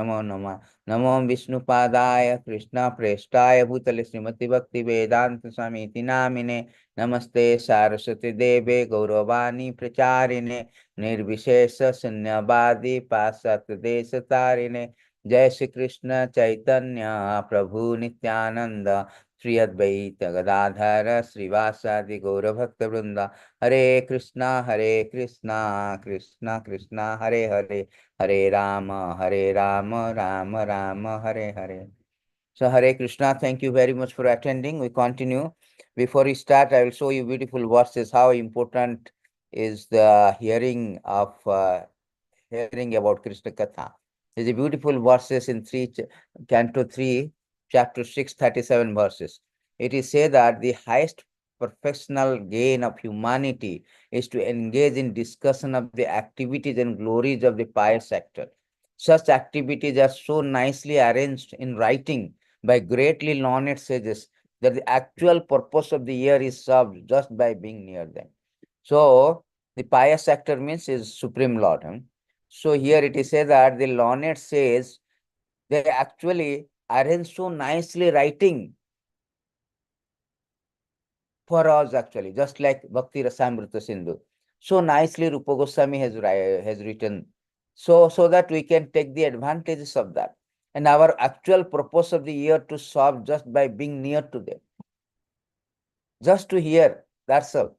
नमो नमः। नमो विष्णुपादाय कृष्णप्रेष्ठाय भूतले श्रीमति भक्ति वेदांत स्वामी नामिने नमस्ते सारस्वती देवे गौरवाणी प्रचारिणे निर्विशेष शून्यवादी पाश्चात्य देश तारिणे जय श्री कृष्ण चैतन्य प्रभु नित्यानंद श्री अद्वैत गदाधर श्रीवासादि गौरभक्त वृंदा हरे Krishna Krishna Krishna Hare Hare Hare Rama, Rama Rama, Hare Hare. So Hare Krishna, thank you very much for attending. We continue. Before we start, I will show you beautiful verses, how important is the hearing about Krishna Katha. There's a beautiful verses in Canto 3, chapter 6, 37 verses. It is said that the highest professional gain of humanity is to engage in discussion of the activities and glories of the pious sector. Such activities are so nicely arranged in writing by greatly learned sages that the actual purpose of the year is served just by being near them. So, the pious sector means is Supreme Lord. So here it is said that the learned says they actually arrange so nicely writing for us actually, just like Bhakti Rasamrita Sindhu. So nicely Rupa Goswami has written, so that we can take the advantages of that. And our actual purpose of the year to solve just by being near to them. Just to hear, that's all.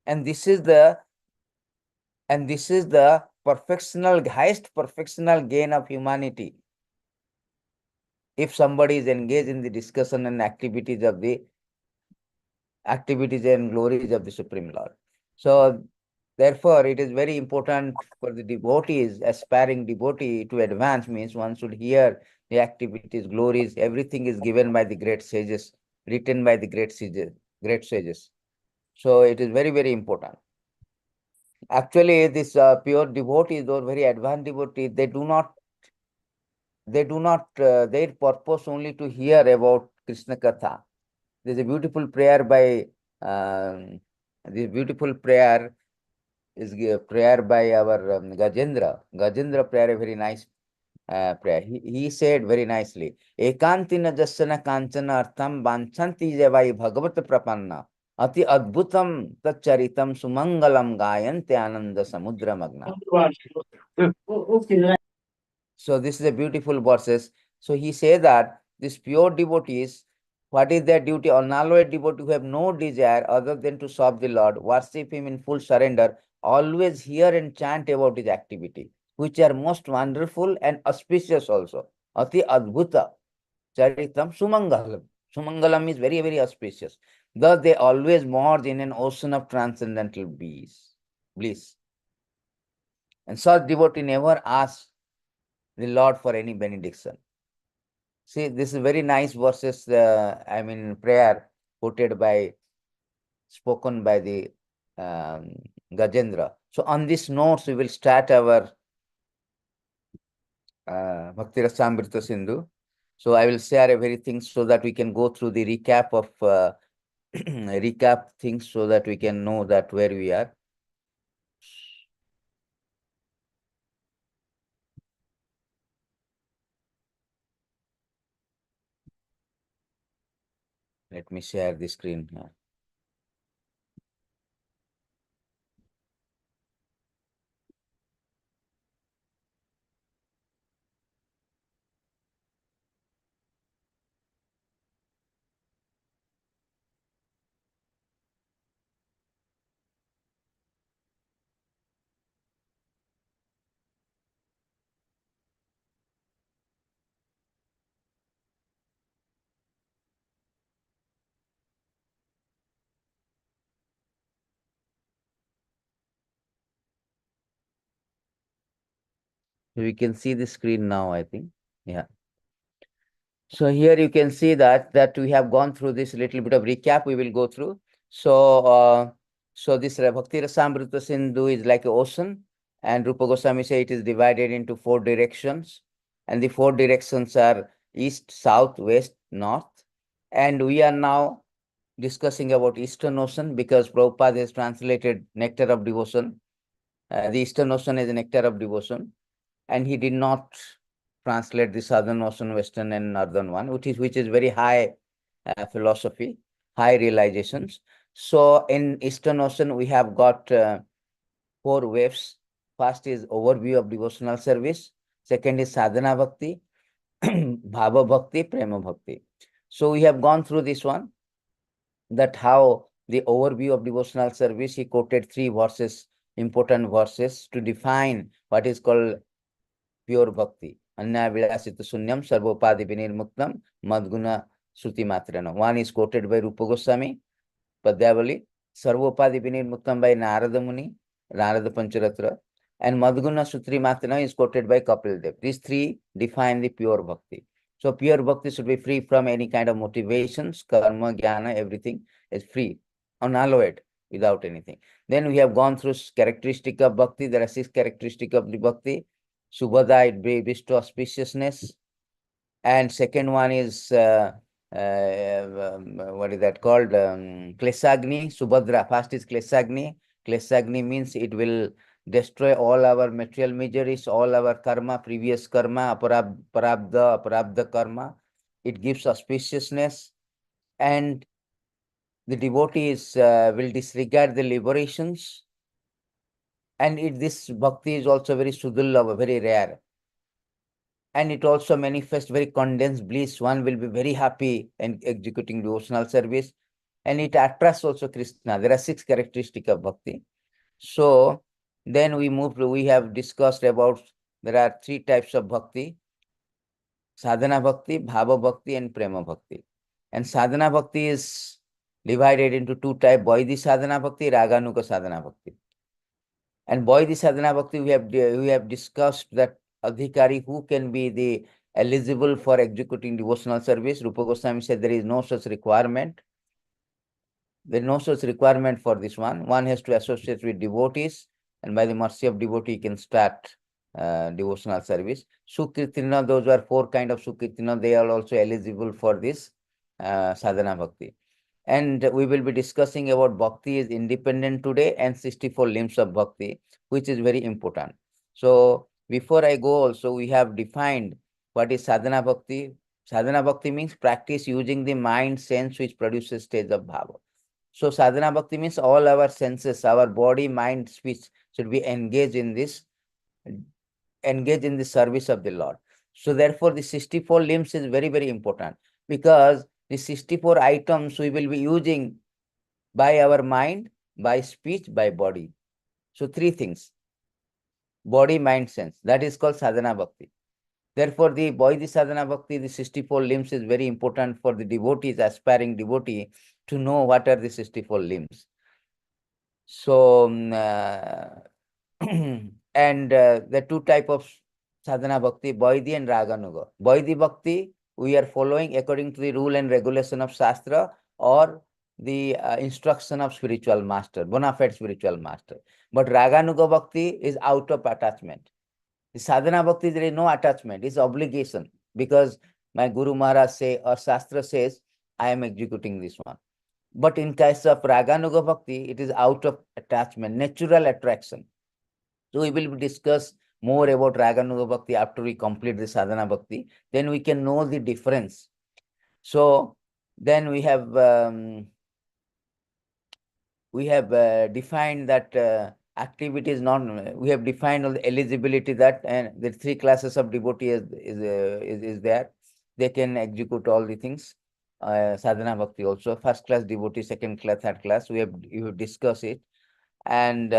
And this is the highest perfectional gain of humanity. If somebody is engaged in the discussion and activities and glories of the Supreme Lord. So therefore, it is very important for the devotees, aspiring devotee to advance means one should hear the activities, glories, everything is given by the great sages, written by the great sages. So it is very, very important. Actually, this pure devotees or very advanced devotees, they do not their purpose only to hear about Krishna Katha. There's a beautiful prayer by this beautiful prayer is a prayer by our Gajendra. Gajendra prayer, a very nice prayer. He said very nicely, Ekantina jasana kanchana artham vanchanti javai bhagavat prapanna ati adbhutam tacharitam sumangalam gayante ananda samudra magna. So this is a beautiful verses. So he says that this pure devotees, what is their duty? Unalloyed devotee who have no desire other than to serve the Lord, worship him in full surrender, always hear and chant about his activity, which are most wonderful and auspicious also. Ati adbhuta charitam sumangalam. Sumangalam is very, very auspicious. Thus they always merge in an ocean of transcendental bliss. And such devotee never asks the Lord for any benediction. See, this is very nice verses, prayer spoken by the Gajendra. So on this notes, we will start our Bhakti Rasamrita Sindhu. So I will share everything so that we can go through the recap of recap things so that we can know that where we are. Let me share the screen here. We can see the screen now, I think. Yeah. So here you can see that we have gone through this little bit of recap we will go through. So this Bhakti Rasamrita Sindhu is like an ocean, and Rupa Goswami say it is divided into 4 directions, and the 4 directions are east, south, west, north. And we are now discussing about Eastern Ocean because Prabhupada has translated Nectar of Devotion. The Eastern Ocean is Nectar of Devotion. and he did not translate the Southern Ocean, Western and Northern one, which is very high philosophy, high realizations. So in Eastern Ocean, we have got 4 waves. First is overview of devotional service. Second is Sadhana Bhakti, Bhava Bhakti, Prema Bhakti. So we have gone through this one, that how the overview of devotional service, he quoted 3 verses, important verses, to define what is called pure bhakti. Anya vilasita sunyam sarvopadi vinirmuktam madguna suti matrana. One is quoted by Rupa Goswami, Padyavali, Sarvopadi vinirmuktam by Narada Muni, Narada Pancharatra, and Madguna Sutri Matrana is quoted by Kapil Dev. These 3 define the pure bhakti. So pure bhakti should be free from any kind of motivations, karma, jnana, everything is free, unalloyed, without anything. Then we have gone through characteristic of bhakti. There are 6 characteristics of the bhakti. Subhada, it brings to auspiciousness. And second one is, what is that called? Klesagni, Subhadra. First is Klesagni. Klesagni means it will destroy all our material miseries, all our karma, previous karma, aparabdha karma. It gives auspiciousness, and the devotees will disregard the liberations. And this bhakti is also very sudurlabha, very rare. And it also manifests very condensed bliss. One will be very happy in executing devotional service. And it attracts also Krishna. There are 6 characteristics of bhakti. So then we have discussed about, there are 3 types of bhakti: Sadhana Bhakti, Bhava Bhakti, and Prema Bhakti. And Sadhana Bhakti is divided into 2 types: Vaidhi Sadhana Bhakti, Raganuga Sadhana Bhakti. And Vaidhi Sadhana Bhakti, we have discussed that adhikari who can be the eligible for executing devotional service. Rupa Goswami said there is no such requirement. There is no such requirement for this one. One has to associate with devotees, and by the mercy of devotee, he can start devotional service. Sukirtina, those were 4 kind of Sukirtina, they are also eligible for this Sadhana Bhakti. And we will be discussing about bhakti is independent today and 64 limbs of bhakti, which is very important. So before I go also, we have defined what is sadhana bhakti. Sadhana bhakti means practice using the mind, sense, which produces stage of bhava. So sadhana bhakti means all our senses, our body, mind, speech should be engaged in the service of the Lord. So therefore, the 64 limbs is very, very important, because the 64 items we will be using by our mind, by speech, by body. So 3 things: body, mind, sense. That is called sadhana bhakti. Therefore, by the sadhana bhakti, the 64 limbs is very important for the devotees, aspiring devotee, to know what are the 64 limbs. So, and the 2 type of sadhana bhakti, Vaidhi and Raganuga. Vaidhi bhakti, we are following according to the rule and regulation of Shastra, or the instruction of spiritual master, bona fide spiritual master. But Raganuga bhakti is out of attachment. The sadhana bhakti, there is no attachment, it's obligation, because my Guru Maharaj say, or Shastra says, I am executing this one. But in case of Raganuga bhakti, it is out of attachment, natural attraction. So we will discuss more about Raganuga bhakti after we complete the sadhana bhakti. Then we can know the difference. So then we have defined that activity is not. We have defined all the eligibility, that and the 3 classes of devotee is there. They can execute all the things. Sadhana bhakti also, first class devotee, second class, third class. We have discussed it. And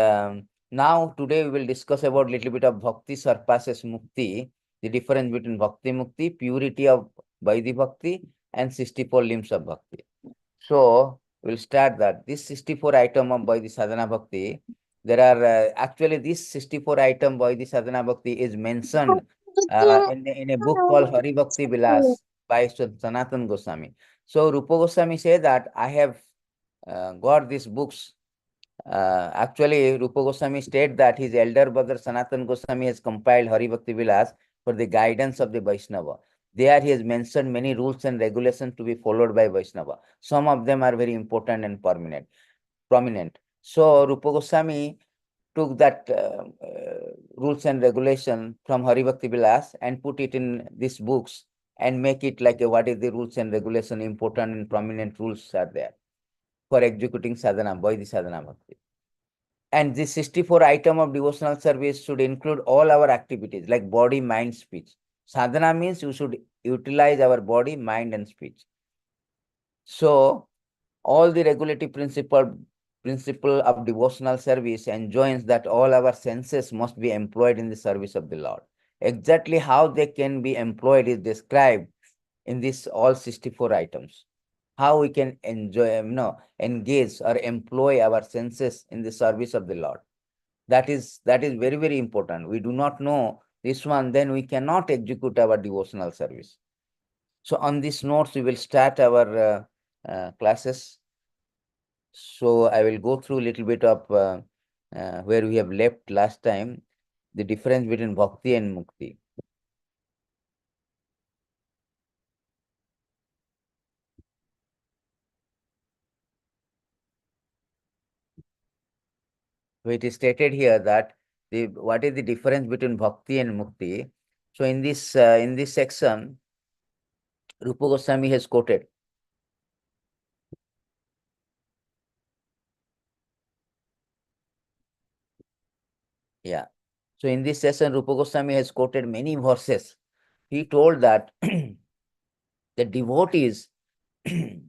now today we will discuss about little bit of bhakti surpasses mukti, the difference between bhakti mukti, purity of Vaidhi bhakti, and 64 limbs of bhakti. So we'll start that. This 64 item of Vaidhi sadhana bhakti, there are actually this 64 item Vaidhi sadhana bhakti is mentioned in a book called Hari Bhakti Vilas by Sanatan Goswami. So Rupa Goswami said that I have got these books. Actually, Rupa Goswami stated that his elder brother Sanatan Goswami has compiled Hari Bhakti Vilas for the guidance of the Vaishnava. There he has mentioned many rules and regulations to be followed by Vaishnava. Some of them are very important and prominent. So Rupa Goswami took that rules and regulation from Hari Bhakti Vilas and put it in these books and make it like what is the rules and regulation, important and prominent rules are there for executing sadhana, Vaidhi sadhana bhakti. And this 64 item of devotional service should include all our activities like body, mind, speech. Sadhana means you should utilize our body, mind, and speech. So all the regulative principle of devotional service enjoins that all our senses must be employed in the service of the Lord. Exactly how they can be employed is described in this all 64 items. How we can engage or employ our senses in the service of the Lord. That is very, very important. We do not know this one, then we cannot execute our devotional service. So on these notes, we will start our classes. So I will go through a little bit of where we have left last time, the difference between bhakti and mukti. So it is stated here that what is the difference between bhakti and mukti. So in this section, Rupa Goswami has quoted. Yeah. So in this session, Rupa Goswami has quoted many verses. He told that the devotees do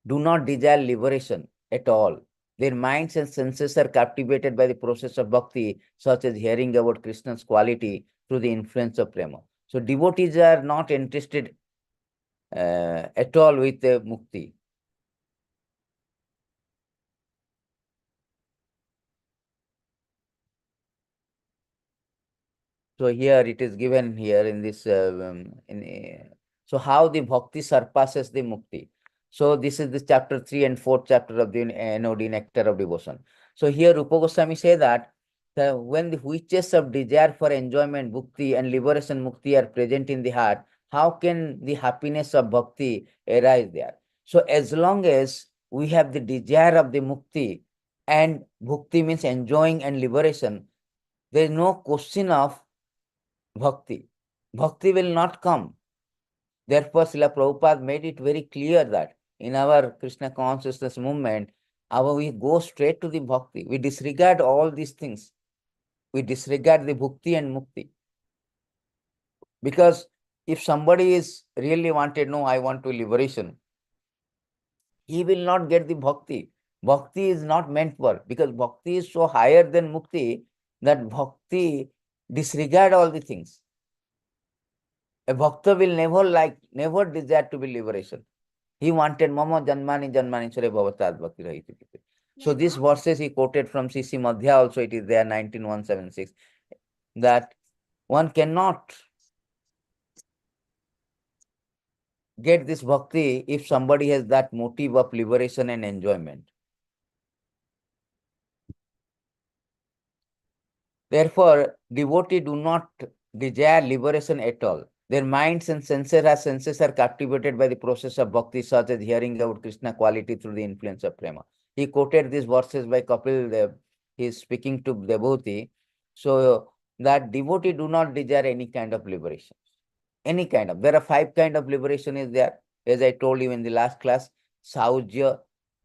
not desire liberation at all. Their minds and senses are captivated by the process of bhakti, such as hearing about Krishna's quality through the influence of prema. So devotees are not interested at all with the mukti. So here it is given here in this, so how the bhakti surpasses the mukti. So this is the chapter 3 and 4th chapter of the NOD, Nectar of Devotion. So here Rupa Goswami say that when the witches of desire for enjoyment, bhakti and liberation mukti are present in the heart, how can the happiness of bhakti arise there? So as long as we have the desire of the mukti, and bhakti means enjoying and liberation, there is no question of bhakti. Bhakti will not come. Therefore, Srila Prabhupada made it very clear that in our Krishna consciousness movement, we go straight to the bhakti. We disregard all these things. We disregard the bhakti and mukti. Because if somebody is really wanted, no, I want to liberation, he will not get the bhakti. Bhakti is not meant for, because bhakti is so higher than mukti that bhakti disregard all the things. A bhakta will never desire to be liberation. He wanted mama janmani janmani sure bhavatad bhakti rahiti. So these verses he quoted from CC Madhya also, it is there 19176, that one cannot get this bhakti if somebody has that motive of liberation and enjoyment. Therefore, devotees do not desire liberation at all. Their minds and senses are captivated by the process of bhakti, such as hearing about Krishna quality through the influence of prema. He quoted these verses by Kapil Dev. He is speaking to devotee. So that devotee do not desire any kind of liberation. Any kind of. There are 5 kind of liberation is there. As I told you in the last class, Saujya,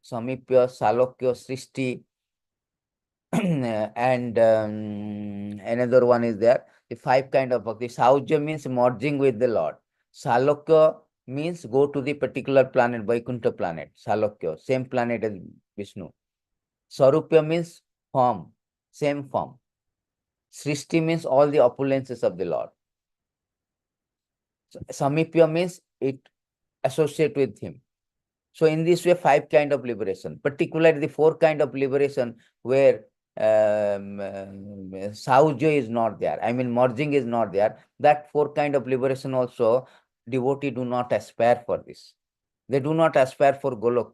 Samipya, Salokya, Srishti, and another one is there. The 5 kind of bhakti. Saujya means merging with the Lord. Salokya means go to the particular planet, Vaikuntha planet, Salokya, same planet as Vishnu. Sarupya means form, same form. Srishti means all the opulences of the Lord. Samipya means it associate with him. So in this way, 5 kind of liberation, particularly the 4 kind of liberation where Saujya is not there. I mean, merging is not there. That 4 kind of liberation also, devotee do not aspire for this. They do not aspire for Golok.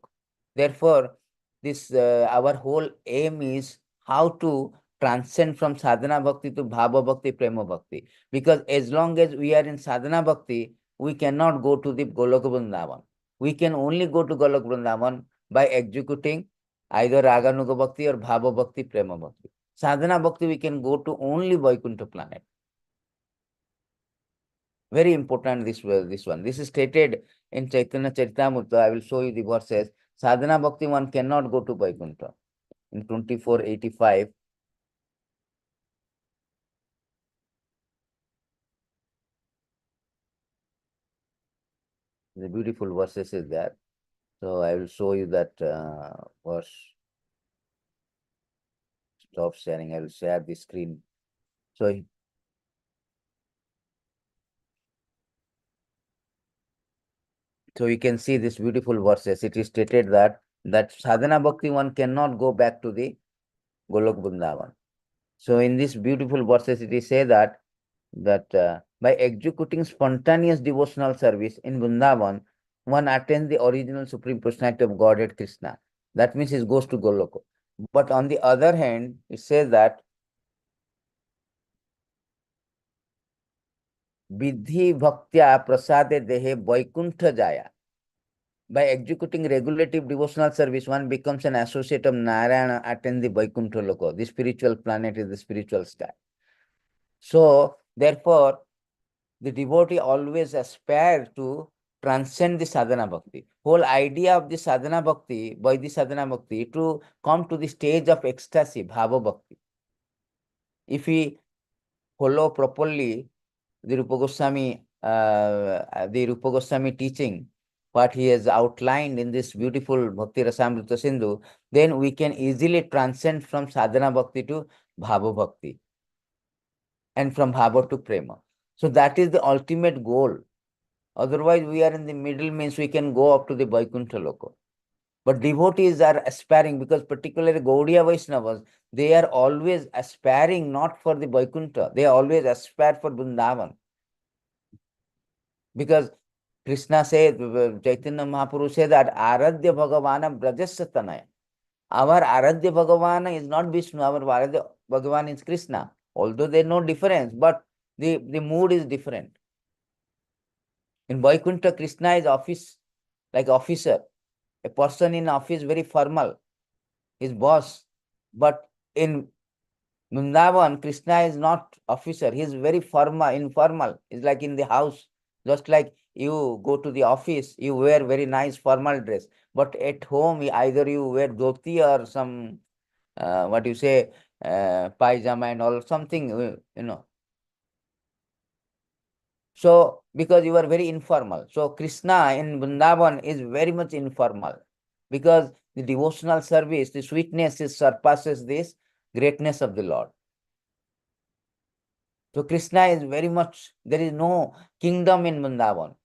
Therefore, this our whole aim is how to transcend from sadhana bhakti to bhava bhakti, prema bhakti. Because as long as we are in sadhana bhakti, we cannot go to the Golok Vrindavan. We can only go to Golok Vrindavan by executing either Raganuga Bhakti or Bhava Bhakti, Prema Bhakti. Sadhana bhakti, we can go to only Vaikuntha planet. Very important this one. This is stated in Chaitanya Charitamrita. I will show you the verses. Sadhana bhakti, one cannot go to Vaikuntha. In 2485, the beautiful verses is there. So I will show you that verse. Stop sharing. I will share the screen. So you can see this beautiful verses. It is stated that sadhana bhakti, one cannot go back to the Golok Vrindavan. So in this beautiful verses, it is said that by executing spontaneous devotional service in Vrindavan, one attains the original Supreme Personality of Godhead Krishna. That means it goes to Golok. But on the other hand, it says that Vidhi Bhaktya Prasade Dehe Vaikuntha Jaya. By executing regulative devotional service, one becomes an associate of Narayana, attend the Vaikuntha Loka. The spiritual planet is the spiritual sky. So, therefore, the devotee always aspire to transcend the sadhana bhakti. Whole idea of the sadhana bhakti, by the sadhana bhakti, to come to the stage of ecstasy, bhava bhakti. If we follow properly the Rupa Goswami teaching, what he has outlined in this beautiful Bhakti Rasamrita Sindhu, then we can easily transcend from sadhana bhakti to bhava bhakti, and from bhava to prema. So that is the ultimate goal. Otherwise, we are in the middle, means we can go up to the Vaikuntha Loka. But devotees are aspiring, because particularly Gaudiya Vaishnavas, they are always aspiring not for the Vaikuntha, they always aspire for Vrindavan. Because Krishna said, Chaitanya Mahaprabhu said that Aradhya Bhagavanam Brajasya Tanaya. Our Aradhya Bhagavan is not Vishnu, our Aradhya Bhagavan is Krishna. Although there is no difference, but the mood is different. In Vaikuntha, Krishna is office, like officer. A person in office, very formal, his boss. But in Vrindavan, Krishna is not officer. He is very formal, informal. It's like in the house. Just like you go to the office, you wear very nice formal dress. But at home, either you wear dhoti or some, what you say, pajama and all, something, you know. So, because you are very informal. So, Krishna in Vrindavan is very much informal, because the devotional service, the sweetness surpasses this greatness of the Lord. So, Krishna is very much, there is no kingdom in Vrindavan.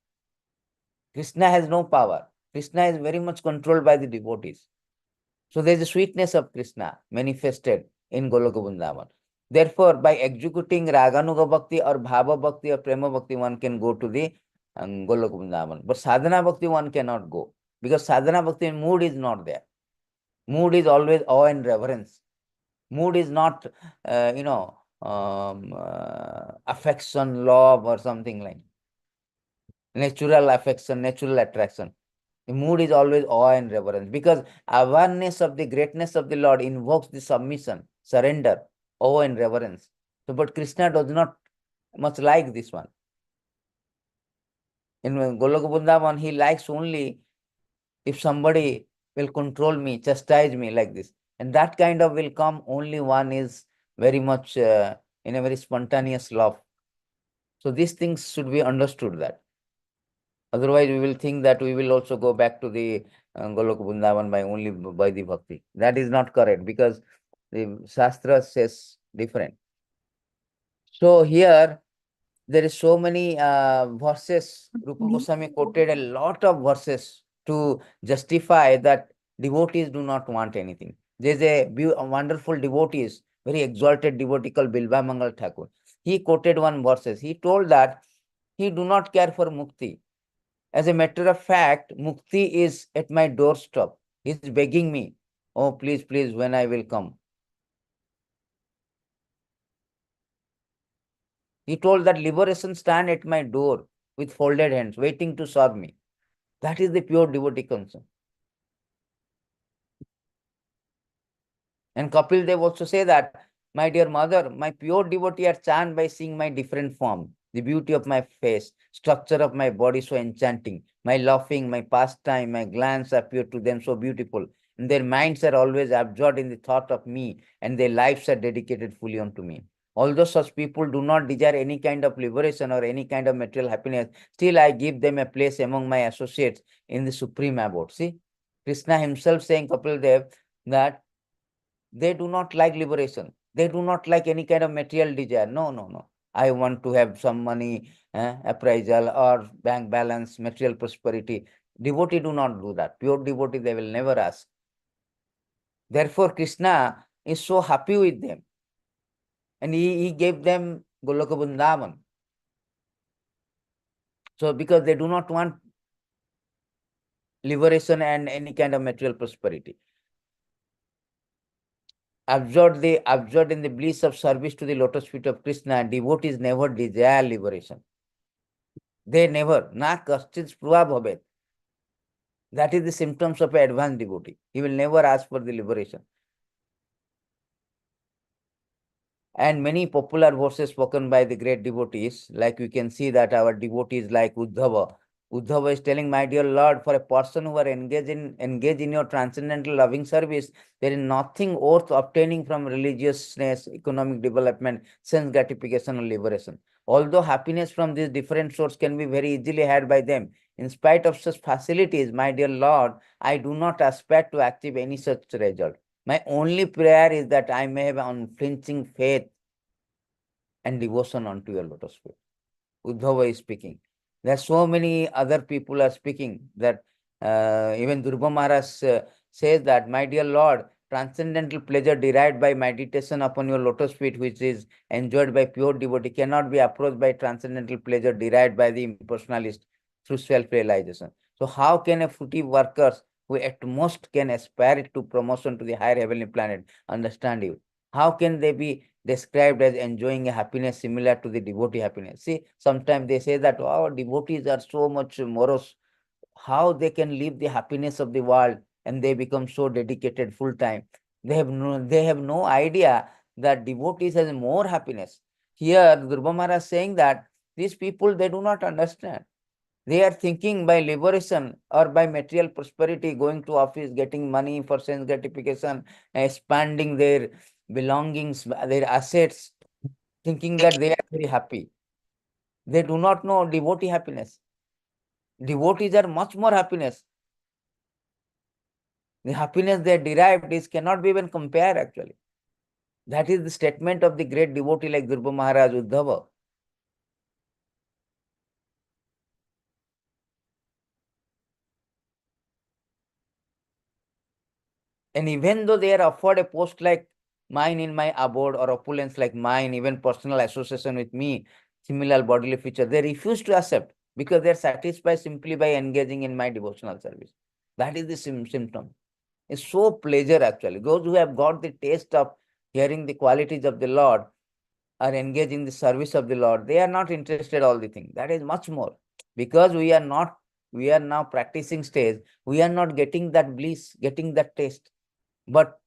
Krishna has no power. Krishna is very much controlled by the devotees. So, there is a sweetness of Krishna manifested in Goloka Vrindavan. Therefore, by executing Raganuga Bhakti or Bhava Bhakti or Prema Bhakti, one can go to the Goloka Vrindavan. But Sadhana Bhakti, one cannot go, because Sadhana Bhakti mood is not there. Mood is always awe and reverence. Mood is not, affection, love, or something like natural affection, natural attraction. The mood is always awe and reverence, because awareness of the greatness of the Lord invokes the submission, surrender, awe and reverence. So, but Krishna does not much like this one. In Goloka Vrindavan, he likes only if somebody will control me, chastise me like this. And that kind of will come only one is very much in a very spontaneous love. So these things should be understood that. Otherwise, we will think that we will also go back to the Goloka Vrindavan by only by the bhakti. That is not correct, because the Shastra says different. So here, there is so many verses. Rupa Goswami quoted a lot of verses to justify that devotees do not want anything. There's a wonderful devotees, very exalted devotee called Bilba Mangal Thakur. He quoted one verses. He told that he do not care for mukti. As a matter of fact, mukti is at my doorstep. He's begging me, oh, please, please, when I will come. He told that liberation stand at my door with folded hands, waiting to serve me. That is the pure devotee concern. And Kapil Dev also say that My dear mother, my pure devotee are charmed by seeing my different form, the beauty of my face, structure of my body so enchanting, my laughing, my pastime, my glance appear to them so beautiful, and their minds are always absorbed in the thought of me, and their lives are dedicated fully unto me. Although such people do not desire any kind of liberation or any kind of material happiness, still I give them a place among my associates in the supreme abode. See, Krishna himself saying, Kapil Dev, that they do not like liberation. They do not like any kind of material desire. No, no, no. I want to have some money, appraisal or bank balance, material prosperity. Devotee do not do that. Pure devotee, they will never ask. Therefore, Krishna is so happy with them. And he gave them Goloka Vrindavan. So, because they do not want liberation and any kind of material prosperity. Absorbed in the bliss of service to the lotus feet of Krishna, devotees never desire liberation. They never, na kaschit spruha bhavet. That is the symptoms of an advanced devotee. He will never ask for the liberation. And many popular verses spoken by the great devotees, like we can see that our devotees like Uddhava. Uddhava is telling, my dear Lord, for a person who are engaged in your transcendental loving service, there is nothing worth obtaining from religiousness, economic development, sense gratification, or liberation. Although happiness from these different sources can be very easily had by them, in spite of such facilities, my dear Lord, I do not aspire to achieve any such result. My only prayer is that I may have unflinching faith and devotion unto your lotus feet. Uddhava is speaking. There are so many other people are speaking that even Durga Maharaj says that, my dear Lord, transcendental pleasure derived by meditation upon your lotus feet, which is enjoyed by pure devotee, cannot be approached by transcendental pleasure derived by the impersonalist through self-realization. So how can a fruitive workers who at most can aspire to promotion to the higher heavenly planet understand you? How can they be described as enjoying a happiness similar to the devotee happiness? See, sometimes they say that, oh, devotees are so much morose. How they can live the happiness of the world and they become so dedicated full time? They have no idea that devotees has more happiness. Here, Durga Maharaj is saying that these people, they do not understand. They are thinking by liberation or by material prosperity, going to office, getting money for sense gratification, expanding their belongings, their assets, thinking that they are very happy. They do not know devotee happiness. Devotees are much more happiness. The happiness they derived is cannot be even compared actually. That is the statement of the great devotee like Durga Maharaj, Uddhava. And even though they are offered a post like mine in my abode or opulence like mine, even personal association with me, similar bodily feature, they refuse to accept because they are satisfied simply by engaging in my devotional service. That is the symptom. It's so pleasure actually. Those who have got the taste of hearing the qualities of the Lord are engaged in the service of the Lord. They are not interested all the thing. That is much more. Because we are now practicing stage, we are not getting that bliss, getting that taste. But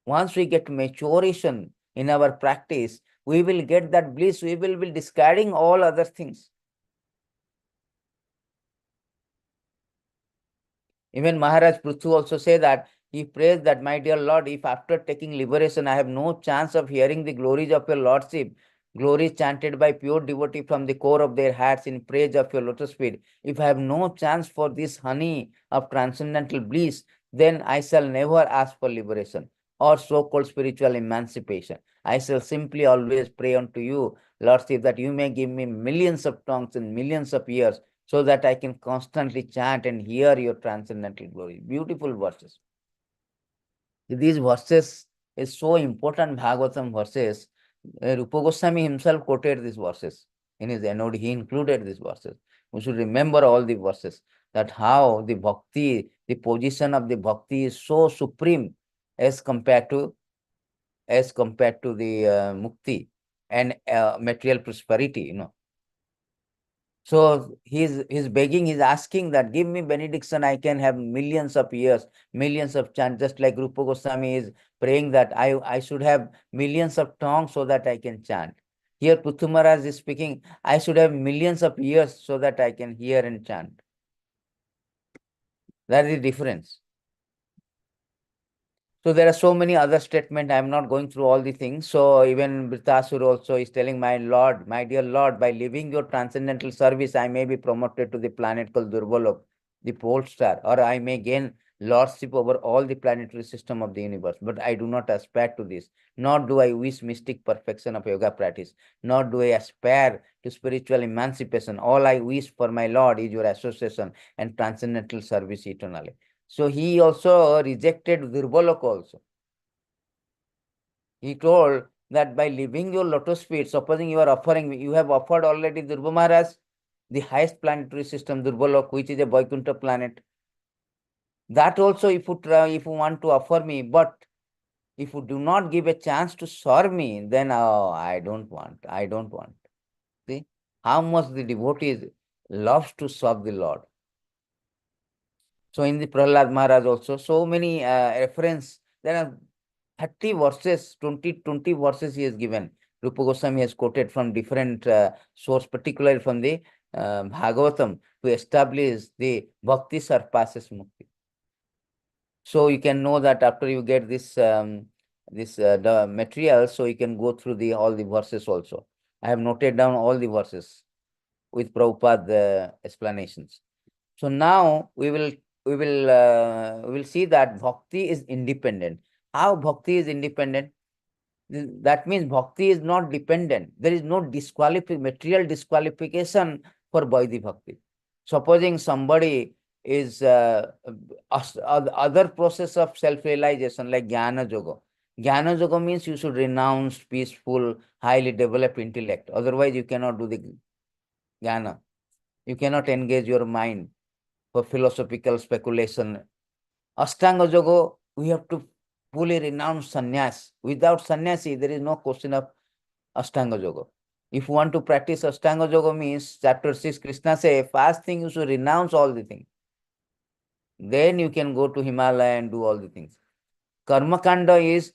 once we get maturation in our practice, we will get that bliss. We will be discarding all other things. Even Maharaj Prithu also say that he prays that, my dear Lord, if after taking liberation I have no chance of hearing the glories of your Lordship, glories chanted by pure devotee from the core of their hearts in praise of your lotus feet, if I have no chance for this honey of transcendental bliss, then I shall never ask for liberation or so-called spiritual emancipation. I shall simply always pray unto you, Lordship, that you may give me millions of tongues and millions of years so that I can constantly chant and hear your transcendental glory. Beautiful verses. These verses is so important, Bhagavatam verses. Rupa Goswami himself quoted these verses in his NOD. He included these verses. We should remember all the verses, that how the bhakti, the position of the bhakti is so supreme as compared to the mukti and material prosperity. So he's begging, he's asking that give me benediction, I can have millions of years, millions of chants, just like Rupa Goswami is praying that I should have millions of tongues so that I can chant. Here Puthu Maharaj is speaking, I should have millions of years so that I can hear and chant. That is the difference. So there are so many other statements. I am not going through all the things. So even Britasur also is telling, my Lord, my dear Lord, by leaving your transcendental service, I may be promoted to the planet called Durbalok, the pole star, or I may gain lordship over all the planetary system of the universe. But I do not aspire to this, nor do I wish mystic perfection of yoga practice, nor do I aspire to spiritual emancipation. All I wish for my Lord is your association and transcendental service eternally. So he also rejected Durbalok also. He told that by leaving your lotus feet, supposing you are offering, you have offered already Durba Maharaj, the highest planetary system, Durbalok, which is a Vaikuntha planet. That also, if you want to offer me, but if you do not give a chance to serve me, then I don't want. I don't want. See how much the devotees loves to serve the Lord. So in the Prahlad Maharaj also, so many reference, there are 30 verses, 20 verses he has given. Rupa Goswami has quoted from different source, particularly from the Bhagavatam, to establish the Bhakti surpasses Mukti. So you can know that after you get this the material, so you can go through the all the verses also. I have noted down all the verses with Prabhupada explanations. So now we will see that bhakti is independent. How bhakti is independent? That means bhakti is not dependent. There is no material disqualification for Vaidhi bhakti. Supposing somebody is other process of self-realization like Jnana Yoga. Jnana Yoga means you should renounce peaceful, highly developed intellect. Otherwise, you cannot do the Jnana. You cannot engage your mind for philosophical speculation. Ashtanga Yoga, we have to fully renounce sannyas. Without sannyasi, there is no question of Ashtanga Yoga. If you want to practice Ashtanga Yoga means, chapter 6, Krishna say, first thing you should renounce all the things. Then you can go to Himalaya and do all the things. Karma Kanda is,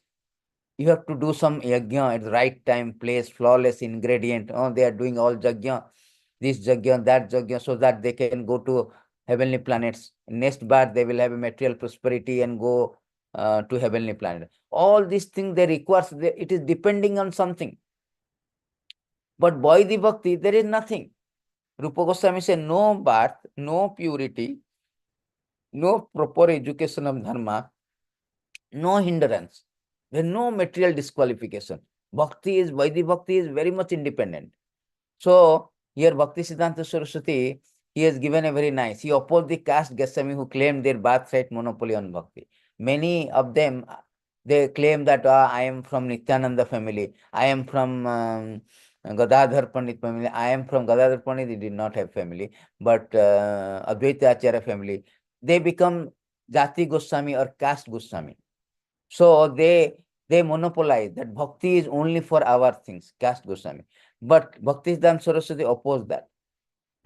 you have to do some yajna at the right time, place, flawless ingredient. Oh, they are doing all yajna, this yajna, that yajna, so that they can go to heavenly planets. Next birth, they will have a material prosperity and go to heavenly planet. All these things they require, it is depending on something. But Vaidhi Bhakti, there is nothing. Rupa Goswami said, no birth, no purity, no proper education of dharma, no hindrance. There is no material disqualification. Vaidhi Bhakti is very much independent. So here Bhakti Siddhanta Saraswati, he has given a very nice, he opposed the caste Goswami who claimed their birthright monopoly on Bhakti. Many of them, they claim that I am from Nityananda family, I am from Gadadhar Pandit family, I am from Gadadhar Pandit, he did not have family, but Advaita Acharya family. They become Jati Goswami or caste Goswami. So they monopolize that bhakti is only for our things, caste Goswami. But Bhaktisiddhanta Saraswati opposed that.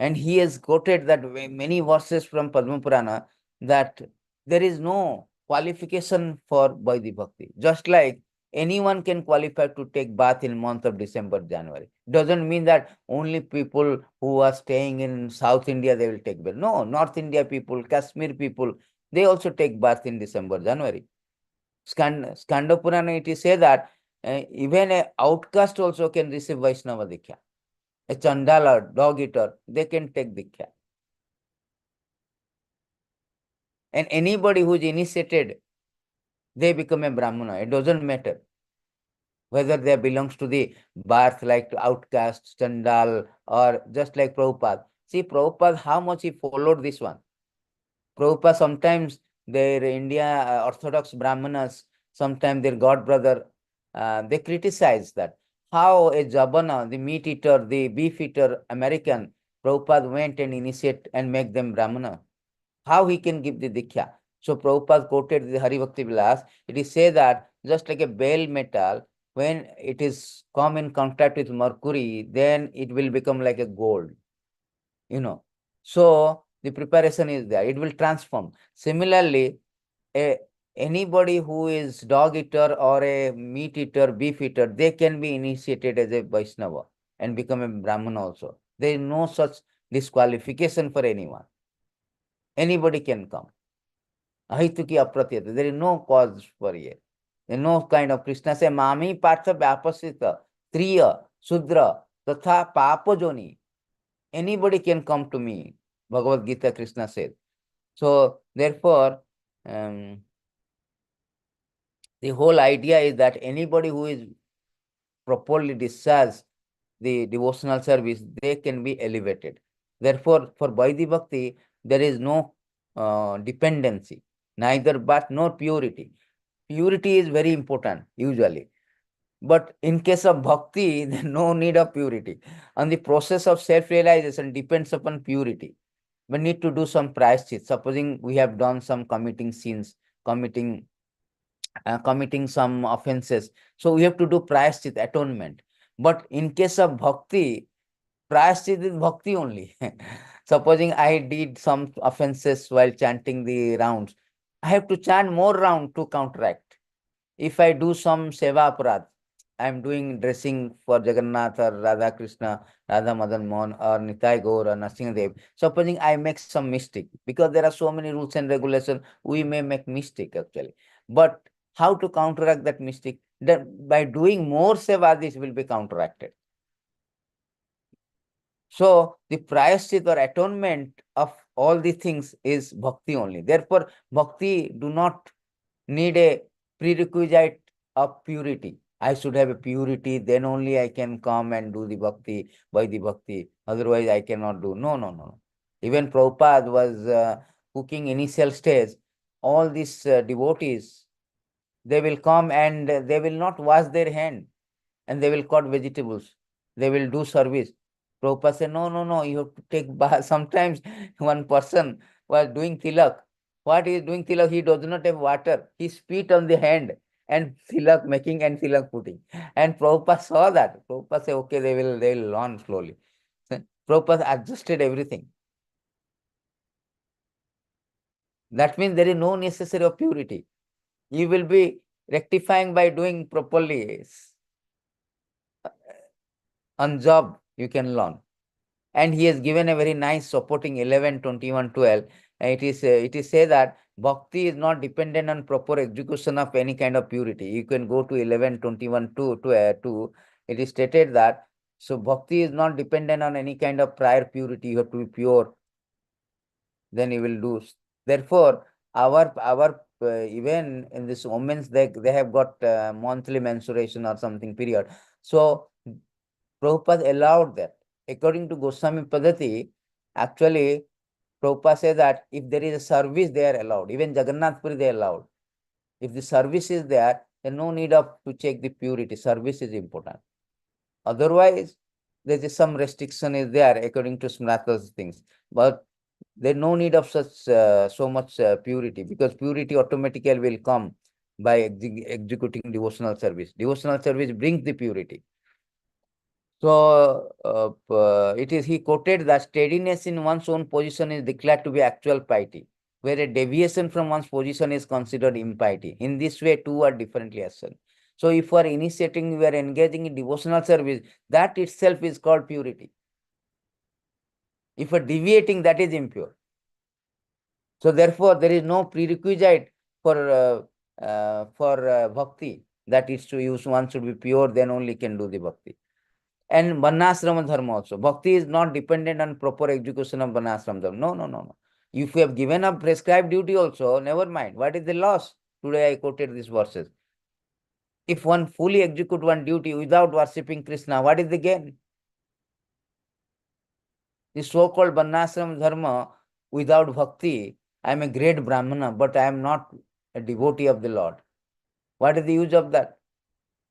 And he has quoted that many verses from Padma Purana that there is no qualification for Vaidhi Bhakti. Just like anyone can qualify to take bath in month of December, January. Doesn't mean that only people who are staying in South India, they will take bath. No, North India people, Kashmir people, they also take bath in December, January. Skanda Purana, it is say that even a outcast also can receive Vaishnava Diksha. A Chandala, dog eater, they can take Diksha. And anybody who is initiated, they become a Brahmana. It doesn't matter whether they belongs to the birth like outcast, Chandal, or just like Prabhupada. See, Prabhupada, how much he followed this one. Prabhupada, sometimes their India Orthodox Brahmanas, sometimes their god brother, they criticize that. How a Jabana, the meat eater, the beef eater American, Prabhupada went and initiate and make them Brahmana. How he can give the Diksha? So Prabhupada quoted the Hari Bhakti Vilas. It is say that just like a bell metal, when it is come in contact with mercury, then it will become like a gold. you know. So the preparation is there. It will transform. Similarly, anybody who is dog eater or a meat eater, beef eater, they can be initiated as a Vaishnava and become a Brahman also. There is no such disqualification for anyone. Anybody can come. Ahituki apratyata. There is no cause for it. There is no kind of Krishna say, Mami partha vyapasita, triya, sudra, tatha papajoni. Anybody can come to me. Bhagavad Gita, Krishna said. So, therefore, the whole idea is that anybody who is properly discharged the devotional service, they can be elevated. Therefore, for Vaidhi Bhakti, there is no dependency, neither but nor purity. Purity is very important, usually. But in case of bhakti, there is no need of purity. And the process of self-realization depends upon purity. We need to do some prayashchit. Supposing we have done some committing sins, committing some offenses. So we have to do prayashchit, atonement. But in case of bhakti, prayashchit is bhakti only. Supposing I did some offenses while chanting the rounds, I have to chant more round to counteract. If I do some seva aparad, I am doing dressing for Jagannath or Radha Krishna, Radha Madan Mohan or Nitai Gaur or Nrsimhadev. Supposing I make some mistake, because there are so many rules and regulations, we may make mistake actually. But how to counteract that mistake? That by doing more seva, this will be counteracted. So the prayashchit or atonement of all these things is bhakti only. Therefore, bhakti do not need a prerequisite of purity. I should have a purity, then only I can come and do the bhakti, by the bhakti. Otherwise, I cannot do. No, no, no. Even Prabhupada was cooking initial stage. All these devotees, they will come and they will not wash their hand and they will cut vegetables. They will do service. Prabhupada said, no, no, no, you have to take bath. Sometimes one person was doing tilak. What he is doing tilak? He does not have water. He spit on the hand and tilak making and tilak putting. And Prabhupada saw that. Prabhupada said, okay, they will learn slowly. Prabhupada adjusted everything. That means there is no necessary of purity. You will be rectifying by doing properly. On job, you can learn. And he has given a very nice supporting 11, 21, 12. It is said that bhakti is not dependent on proper execution of any kind of purity. You can go to 11, 21, 2. It is stated that, so bhakti is not dependent on any kind of prior purity. You have to be pure, then you will do. Therefore, our even in this women's, they have got monthly menstruation or something period. So Prabhupada allowed that. According to Goswami Padati, actually, Prabhupada says that if there is a service, they are allowed. Even Jagannath Puri, they are allowed. If the service is there, then no need of to check the purity. Service is important. Otherwise, there is some restriction is there according to Smrata's things. But there is no need of such so much purity, because purity automatically will come by executing devotional service. Devotional service brings the purity. So, he quoted that steadiness in one's own position is declared to be actual piety, where a deviation from one's position is considered impiety. In this way, two are differently asserted. So, if we are initiating, we are engaging in devotional service, that itself is called purity. If we are deviating, that is impure. So, therefore, there is no prerequisite for bhakti, that is to use, one should be pure, then only can do the bhakti. And Varnashrama Dharma also. Bhakti is not dependent on proper execution of Varnashrama Dharma. No, no, no, no. If you have given up prescribed duty also, never mind. What is the loss? Today I quoted these verses. If one fully execute one duty without worshipping Krishna, what is the gain? The so-called Varnashrama Dharma without bhakti, I am a great Brahmana, but I am not a devotee of the Lord. What is the use of that?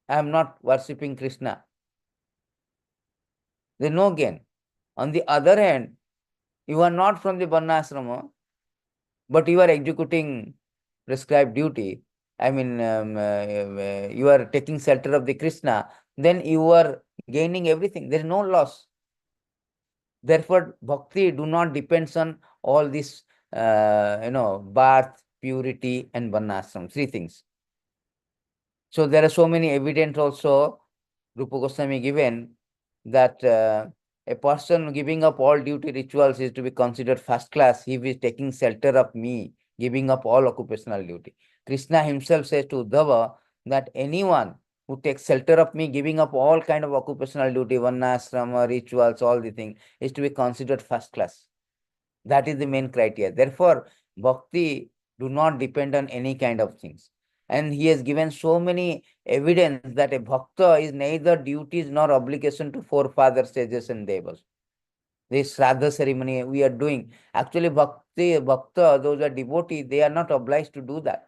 I am not worshipping Krishna. There is no gain. On the other hand, you are not from the Varnashrama, but you are executing prescribed duty. I mean, you are taking shelter of the Krishna, then you are gaining everything. There is no loss. Therefore, bhakti do not depends on all this, birth, purity, and varnashram, three things. So there are so many evidence also, Rupa Goswami given, that a person giving up all duty rituals is to be considered first class if he is taking shelter of me, giving up all occupational duty. Krishna himself says to Uddhava that anyone who takes shelter of me, giving up all kind of occupational duty, varnashrama, rituals, all the things, is to be considered first class. That is the main criteria. Therefore, bhakti do not depend on any kind of things. And he has given so many evidence that a bhakta is neither duties nor obligation to forefathers, sages, and devas. This Shraddha ceremony we are doing. Actually, bhakta, those are devotees, they are not obliged to do that.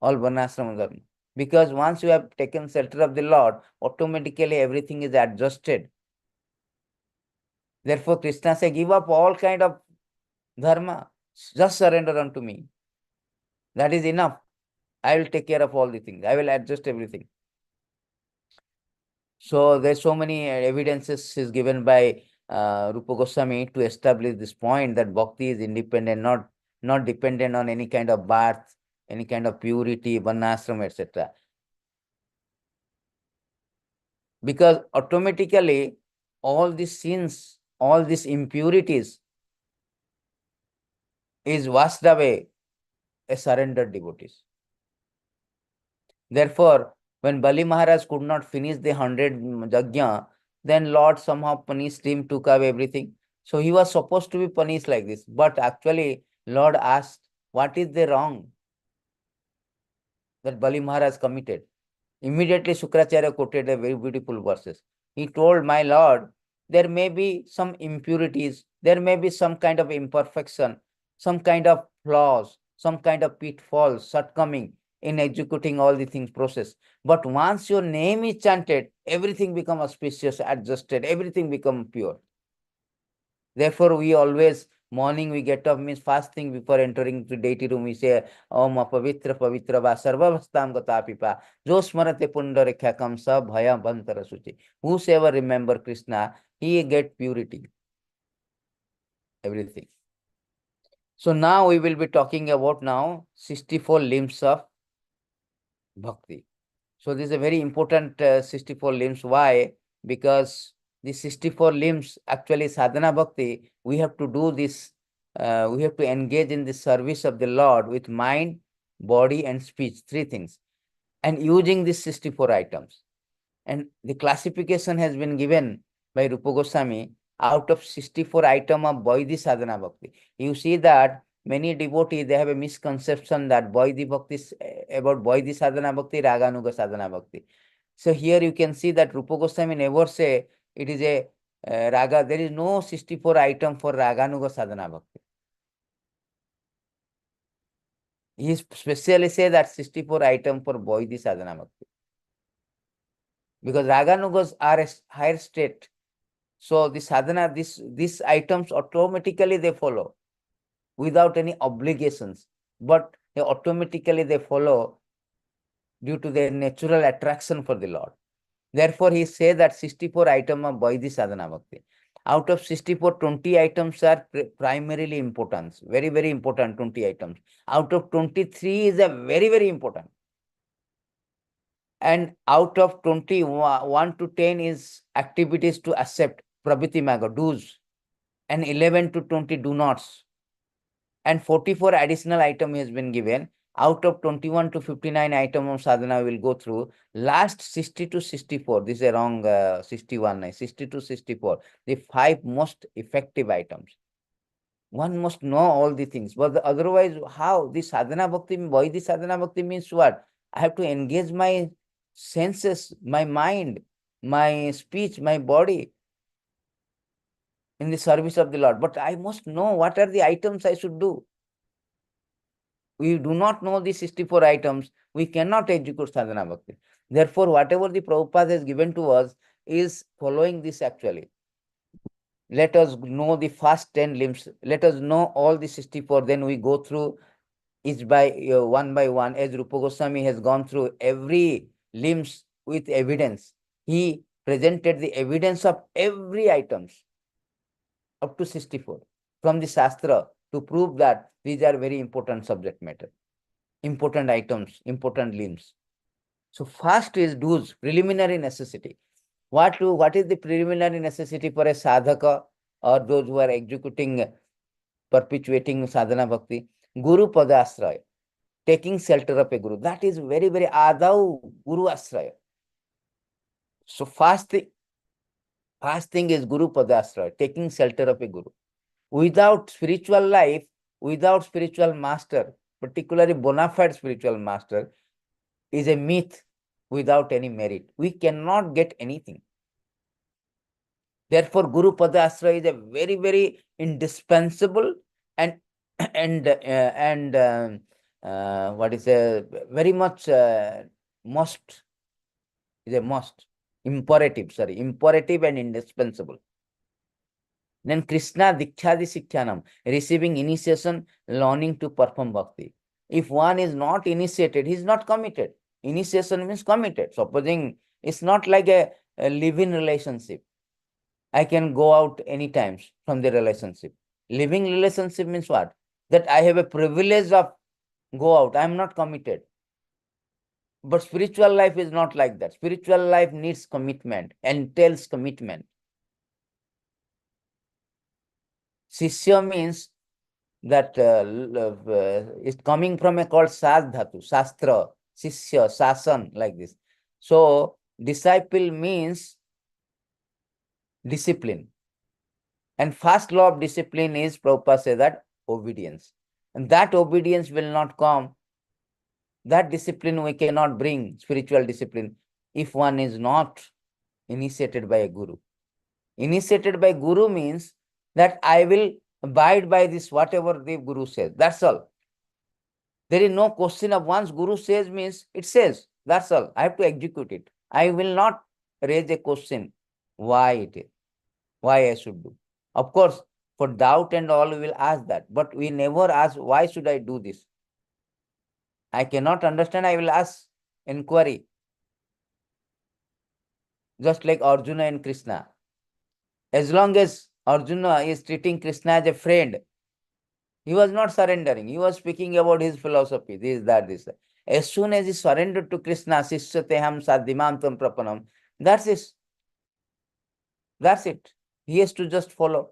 All varnashrama dharma. Because once you have taken shelter of the Lord, automatically everything is adjusted. Therefore, Krishna says, give up all kind of dharma, just surrender unto me. That is enough. I will take care of all the things. I will adjust everything. So there's so many evidences is given by Rupa Goswami to establish this point that bhakti is independent, not dependent on any kind of birth, any kind of purity, varnashram, etc. Because automatically all these sins, all these impurities is washed away a surrendered devotees. Therefore, when Bali Maharaj could not finish the 100 yajna, then Lord somehow punished him, took away everything. So he was supposed to be punished like this. But actually, Lord asked, what is the wrong that Bali Maharaj committed? Immediately, Shukracharya quoted a very beautiful verses. He told, my Lord, there may be some impurities, there may be some kind of imperfection, some kind of flaws, some kind of pitfalls, shortcoming in executing all the things process. But once your name is chanted, everything becomes auspicious, adjusted, everything becomes pure. Therefore, we always, morning we get up, means first thing before entering to deity room, we say, Om apavitra pavitra va sarvavastam gatapipa, jo smarate pundarekhakam sa bhaya bantara suchi. Whosoever remember Krishna, he get purity, everything. So now we will be talking about now 64 limbs of bhakti. So this is a very important 64 limbs. Why? Because the 64 limbs, actually sadhana bhakti, we have to do this, we have to engage in the service of the Lord with mind, body, and speech, three things, and using these 64 items. And the classification has been given by Rupa Goswami out of 64 items of Vaidhi sadhana bhakti. You see that many devotees, they have a misconception that Vaidhi bhakti is about Vaidhi sadhana bhakti, Raganuga sadhana bhakti. So here you can see that Rupa Goswami never say it is a raga. There is no 64 item for Raganuga sadhana bhakti. He specially say that 64 item for Vaidhi sadhana bhakti. Because Raganugas are a higher state. So the sadhana, these items automatically they follow without any obligations, but automatically they follow due to their natural attraction for the Lord. Therefore, he says that 64 items of Vaidhi sadhana bhakti. Out of 64, 20 items are primarily important, very, very important 20 items. Out of 23 is a very, very important. And out of 20, 1 to 10 is activities to accept, praviti maga, do's, and 11 to 20 do nots. And 44 additional item has been given. Out of 21 to 59 item of sadhana we will go through. Last 60 to 64, this is a wrong 61, 60 to 64, the 5 most effective items. One must know all the things, but otherwise how? The sadhana bhakti, Vaidhi sadhana bhakti means what? I have to engage my senses, my mind, my speech, my body in the service of the Lord. But I must know what are the items I should do. We do not know the 64 items, we cannot execute sadhana bhakti. Therefore, whatever the Prabhupada has given to us is following this actually. Let us know the first 10 limbs. Let us know all the 64. Then we go through each by one, as Rupa Goswami has gone through every limbs with evidence. He presented the evidence of every items. up to 64 from the Shastra to prove that these are very important subject matter, important items, important limbs. So first is dues, preliminary necessity. What is the preliminary necessity for a sadhaka or those who are executing, perpetuating sadhana bhakti? Guru padasraya, taking shelter of a guru. That is very, very adau guru asraya. So first thing is guru padasraya, taking shelter of a guru. Without spiritual life, without spiritual master, particularly bona fide spiritual master, is a myth without any merit. We cannot get anything. Therefore, Guru Pada Asraya is a very, very indispensable and what is a very much must, is a must, imperative and indispensable. Then Krishna Dikshadi Sikkhanam, receiving initiation, learning to perform bhakti. If one is not initiated, he is not committed. Initiation means committed. Supposing it's not like a live-in relationship. I can go out anytime from the relationship. Living relationship means what? That I have a privilege of go out. I am not committed. But spiritual life is not like that. Spiritual life needs commitment, entails commitment. Shishya means that is coming from a called Sas Dhatu, Shastra, Shishya, Sasan, like this. So, disciple means discipline. And first law of discipline is, Prabhupada says that, obedience. And that obedience will not come, that discipline we cannot bring, spiritual discipline, if one is not initiated by a guru. Initiated by guru means that I will abide by this, whatever the guru says. That's all. There is no question of once guru says means it says. That's all. I have to execute it. I will not raise a question why it is, why I should do. Of course, for doubt and all, we will ask that. But we never ask, why should I do this? I cannot understand, I will ask inquiry. Just like Arjuna and Krishna. As long as Arjuna is treating Krishna as a friend, he was not surrendering. He was speaking about his philosophy, this, that, this. As soon as he surrendered to Krishna, Sishyateham sadhimantam prapanam, that's it. That's it. He has to just follow.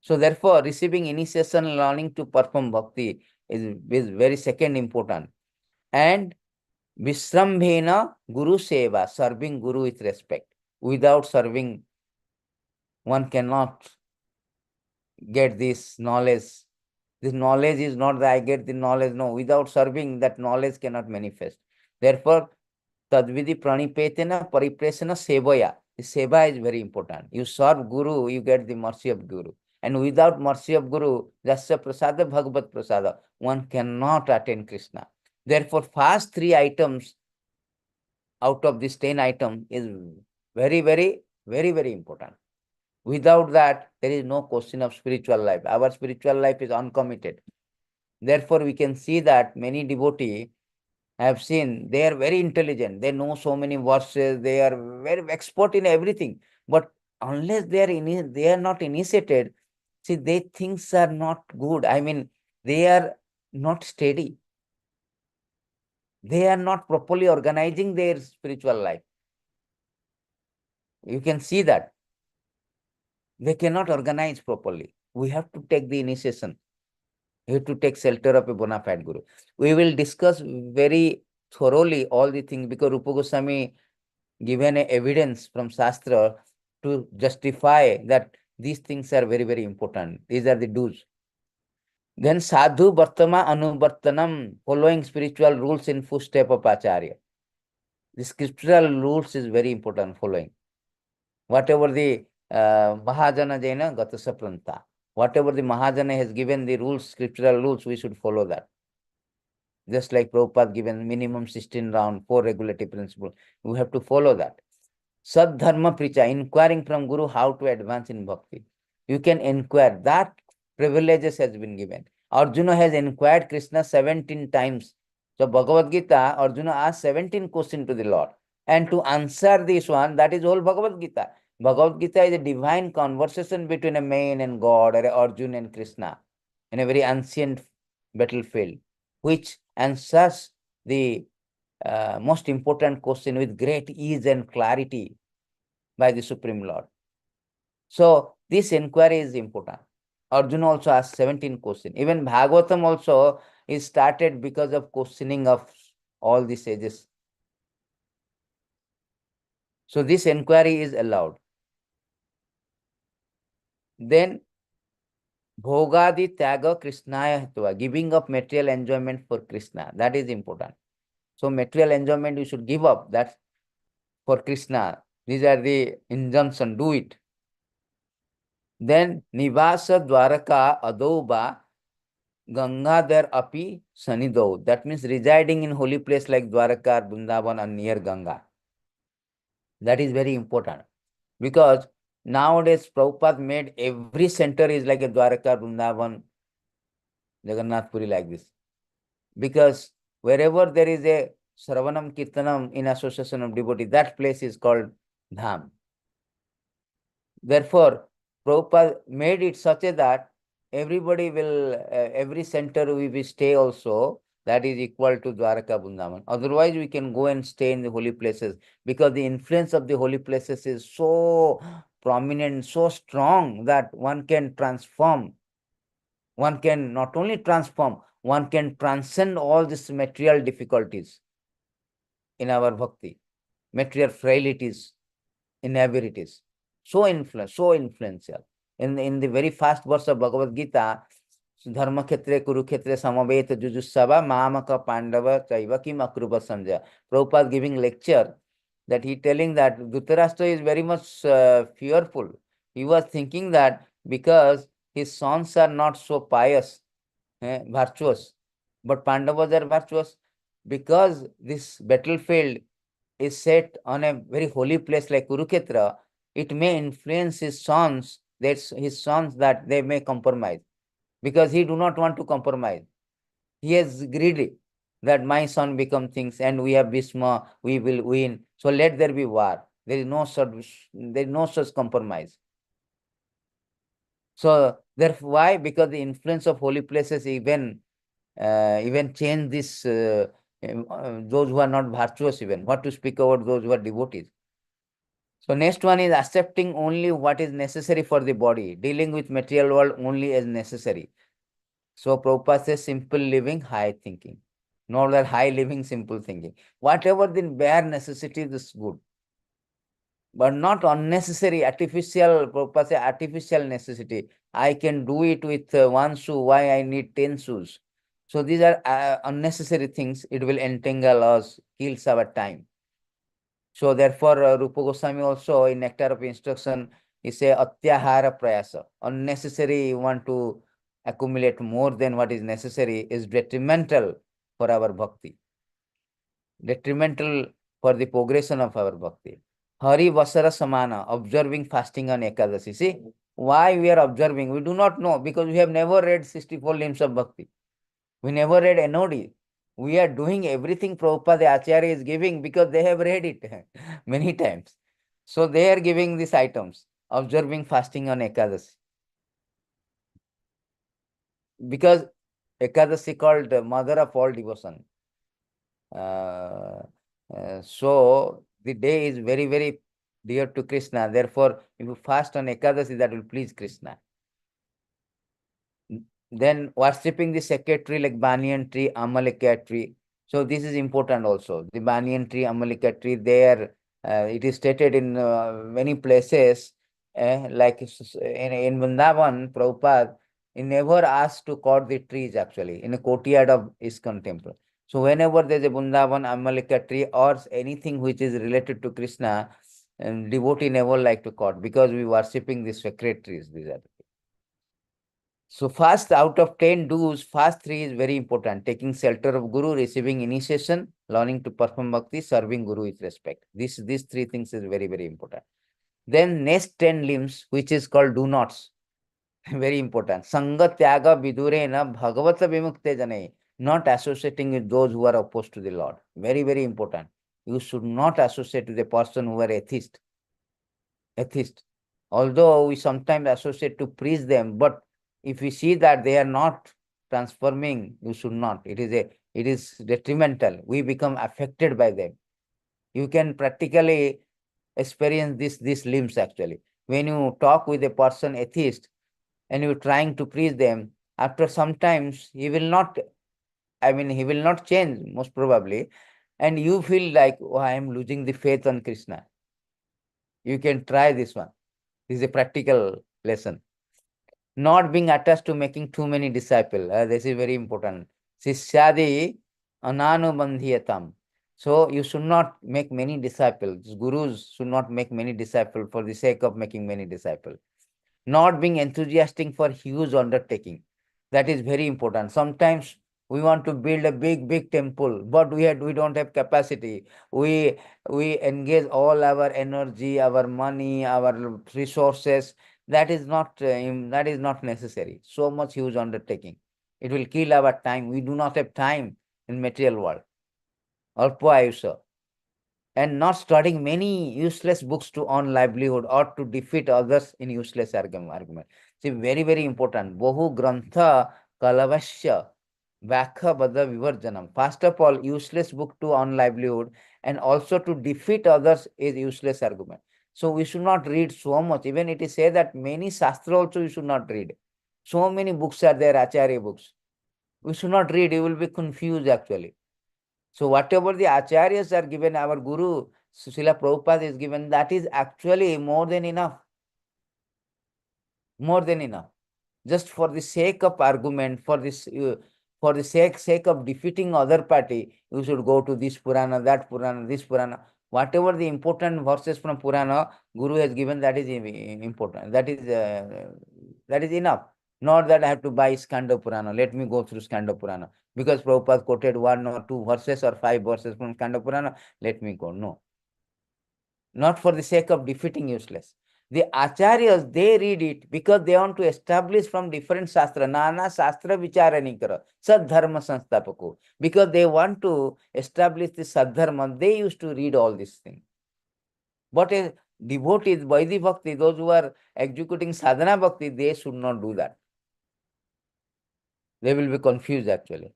So therefore, receiving initiation, learning to perform bhakti is very second important. And Visvambhena Guru Seva, serving Guru with respect. Without serving, one cannot get this knowledge. This knowledge is not that I get the knowledge. No, without serving, that knowledge cannot manifest. Therefore, Tadvidi Pranipetena Paripresana Sevaya. The seva is very important. You serve Guru, you get the mercy of Guru. And without mercy of Guru, Jasya Prasada Bhagavat Prasada, one cannot attain Krishna. Therefore, first 3 items out of this 10 items is very, very, very, very important. Without that, there is no question of spiritual life. Our spiritual life is uncommitted. Therefore, we can see that many devotees have seen, they are very intelligent. They know so many verses. They are very expert in everything. But unless they are not initiated, see, they things are not good. I mean, they are not steady. They are not properly organizing their spiritual life. You can see that. They cannot organize properly. We have to take the initiation. We have to take shelter of a bona fide guru. We will discuss very thoroughly all the things because Rupa Goswami given a evidence from Shastra to justify that these things are very, very important. These are the do's. Then Sadhu Vartama Anuvartanam, following spiritual rules in footstep of Acharya. The scriptural rules is very important, following. Whatever the Mahajana Jaina Gatasa Pranta. Whatever the Mahajana has given the rules, scriptural rules, we should follow that. Just like Prabhupada given minimum 16 round, 4 regulative principles. We have to follow that. Sadharma Pricha, inquiring from Guru how to advance in bhakti. You can inquire. That privileges has been given. Arjuna has inquired Krishna 17 times. So Bhagavad Gita, Arjuna asked 17 questions to the Lord. And to answer this one, that is whole Bhagavad Gita. Bhagavad Gita is a divine conversation between a man and God, or Arjuna and Krishna, in a very ancient battlefield, which answers the most important question with great ease and clarity by the Supreme Lord. So this inquiry is important. Arjuna also asked 17 questions. Even Bhagavatam also is started because of questioning of all the sages. So this inquiry is allowed. Then Bhogadi Tyaga Krishnaya Hitva, giving up material enjoyment for Krishna. That is important. So material enjoyment you should give up. That's for Krishna. These are the injunction, do it. Then Nivasa Dwaraka Adova Gangadhar Api Sanido. That means residing in holy place like Dwaraka, Vrindavan and near Ganga. That is very important. Because nowadays Prabhupada made every center is like a Dwaraka, Vrindavan, Jagannath Puri like this. Because wherever there is a Sravanam Kirtanam in association of devotees, that place is called Dham. Therefore, Prabhupada made it such a that everybody will, every center we will stay also, that is equal to Dwaraka Vrindavan. Otherwise, we can go and stay in the holy places because the influence of the holy places is so prominent, so strong that one can transform. One can not only transform, one can transcend all these material difficulties in our bhakti, material frailties, inabilities. So influential. In the very first verse of Bhagavad Gita, Dharma Khetre, Kurukshetre, Samaveta, Jujusava, Mamaka, Pandava, Chaiva, Kim Akruva Sanjaya. Prabhupada giving lecture that he telling that Dhritarashtra is very much fearful. He was thinking that because his sons are not so pious, virtuous, but Pandavas are virtuous, because this battlefield is set on a very holy place like Kurukshetra, it may influence his sons, that they may compromise, because he do not want to compromise. He is greedy that my son become things and we have Bhishma, we will win. So let there be war. There is no such compromise. So therefore, why? Because the influence of holy places even change this those who are not virtuous even. What to speak about those who are devotees? So next one is accepting only what is necessary for the body, dealing with material world only as necessary. So Prabhupada says simple living, high thinking. Not that high living, simple thinking. Whatever the bare necessity is good. But not unnecessary, artificial, Prabhupada says artificial necessity. I can do it with one shoe, why I need 10 shoes? So these are unnecessary things. It will entangle us, kills our time. So therefore, Rupa Goswami also in Nectar of Instruction, he say atyahara prayasa. Unnecessary, you want to accumulate more than what is necessary is detrimental for our bhakti. Detrimental for the progression of our bhakti. Hari Vasara Samana, observing fasting on Ekadasi. See, why we are observing? We do not know because we have never read 64 limbs of bhakti. We never read NOD. We are doing everything Prabhupada the Acharya is giving because they have read it many times. So they are giving these items, observing fasting on Ekadasi. Because Ekadasi called mother of all devotion. So the day is very, very dear to Krishna. Therefore, if you fast on Ekadasi, that will please Krishna. Then worshipping the sacred tree like banyan tree, amalika tree. So this is important also. The banyan tree, amalika tree, there it is stated in many places, like in Vrindavan, Prabhupada, he never asked to cut the trees actually in a courtyard of ISKCON temple. So whenever there is a Vrindavan, amalika tree or anything which is related to Krishna, devotee never like to cut because we worshipping the sacred trees. These are. So fast out of 10 do's, fast 3 is very important. Taking shelter of Guru, receiving initiation, learning to perform bhakti, serving Guru with respect. These 3 things is very, very important. Then next 10 limbs, which is called do nots. Very important. Sangha tyaga vidurena bhagavata vimukte jane. Not associating with those who are opposed to the Lord. Very, very important. You should not associate with a person who are atheist. atheists. Although we sometimes associate to preach them, but if we see that they are not transforming, you should not. It is detrimental. We become affected by them. You can practically experience these limbs actually. When you talk with a person atheist and you're trying to preach them, after sometimes he will not, he will not change most probably, and you feel like, oh, I am losing the faith on Krishna. You can try this one. This is a practical lesson. Not being attached to making too many disciples. This is very important. Sishyadi ananubandhiyatam. So you should not make many disciples. Gurus should not make many disciples for the sake of making many disciples. Not being enthusiastic for huge undertaking. That is very important. Sometimes we want to build a big temple, but we don't have capacity. We engage all our energy, our money, our resources. That is not necessary. So much huge undertaking. It will kill our time. We do not have time in material world. Alpa ayusha. And not studying many useless books to earn livelihood or to defeat others in useless argument. See, very important. Bohu grantha kalavasya vakha bada vivarjanam. First of all, useless book to earn livelihood and also to defeat others is useless argument. So we should not read so much. Even it is said that many shastra also you should not read. So many books are there, acharya books. We should not read. You will be confused actually. So whatever the acharyas are given, our Guru, Srila Prabhupada is given, that is actually more than enough. More than enough. Just for the sake of argument, for the sake of defeating other party, you should go to this Purana, that Purana, this Purana. Whatever the important verses from Purana, Guru has given, that is important. That is enough. Not that I have to buy Skanda Purana. Let me go through Skanda Purana. Because Prabhupada quoted 1 or 2 verses or 5 verses from Skanda Purana, let me go. No. Not for the sake of defeating useless. The acharyas, they read it because they want to establish from different shastra, nana shastra vicharani kara, sadharma sansthapaku. Because they want to establish the sadharma, they used to read all these things. But a devotees, Vaidhi Bhakti, those who are executing sadhana bhakti, they should not do that. They will be confused actually.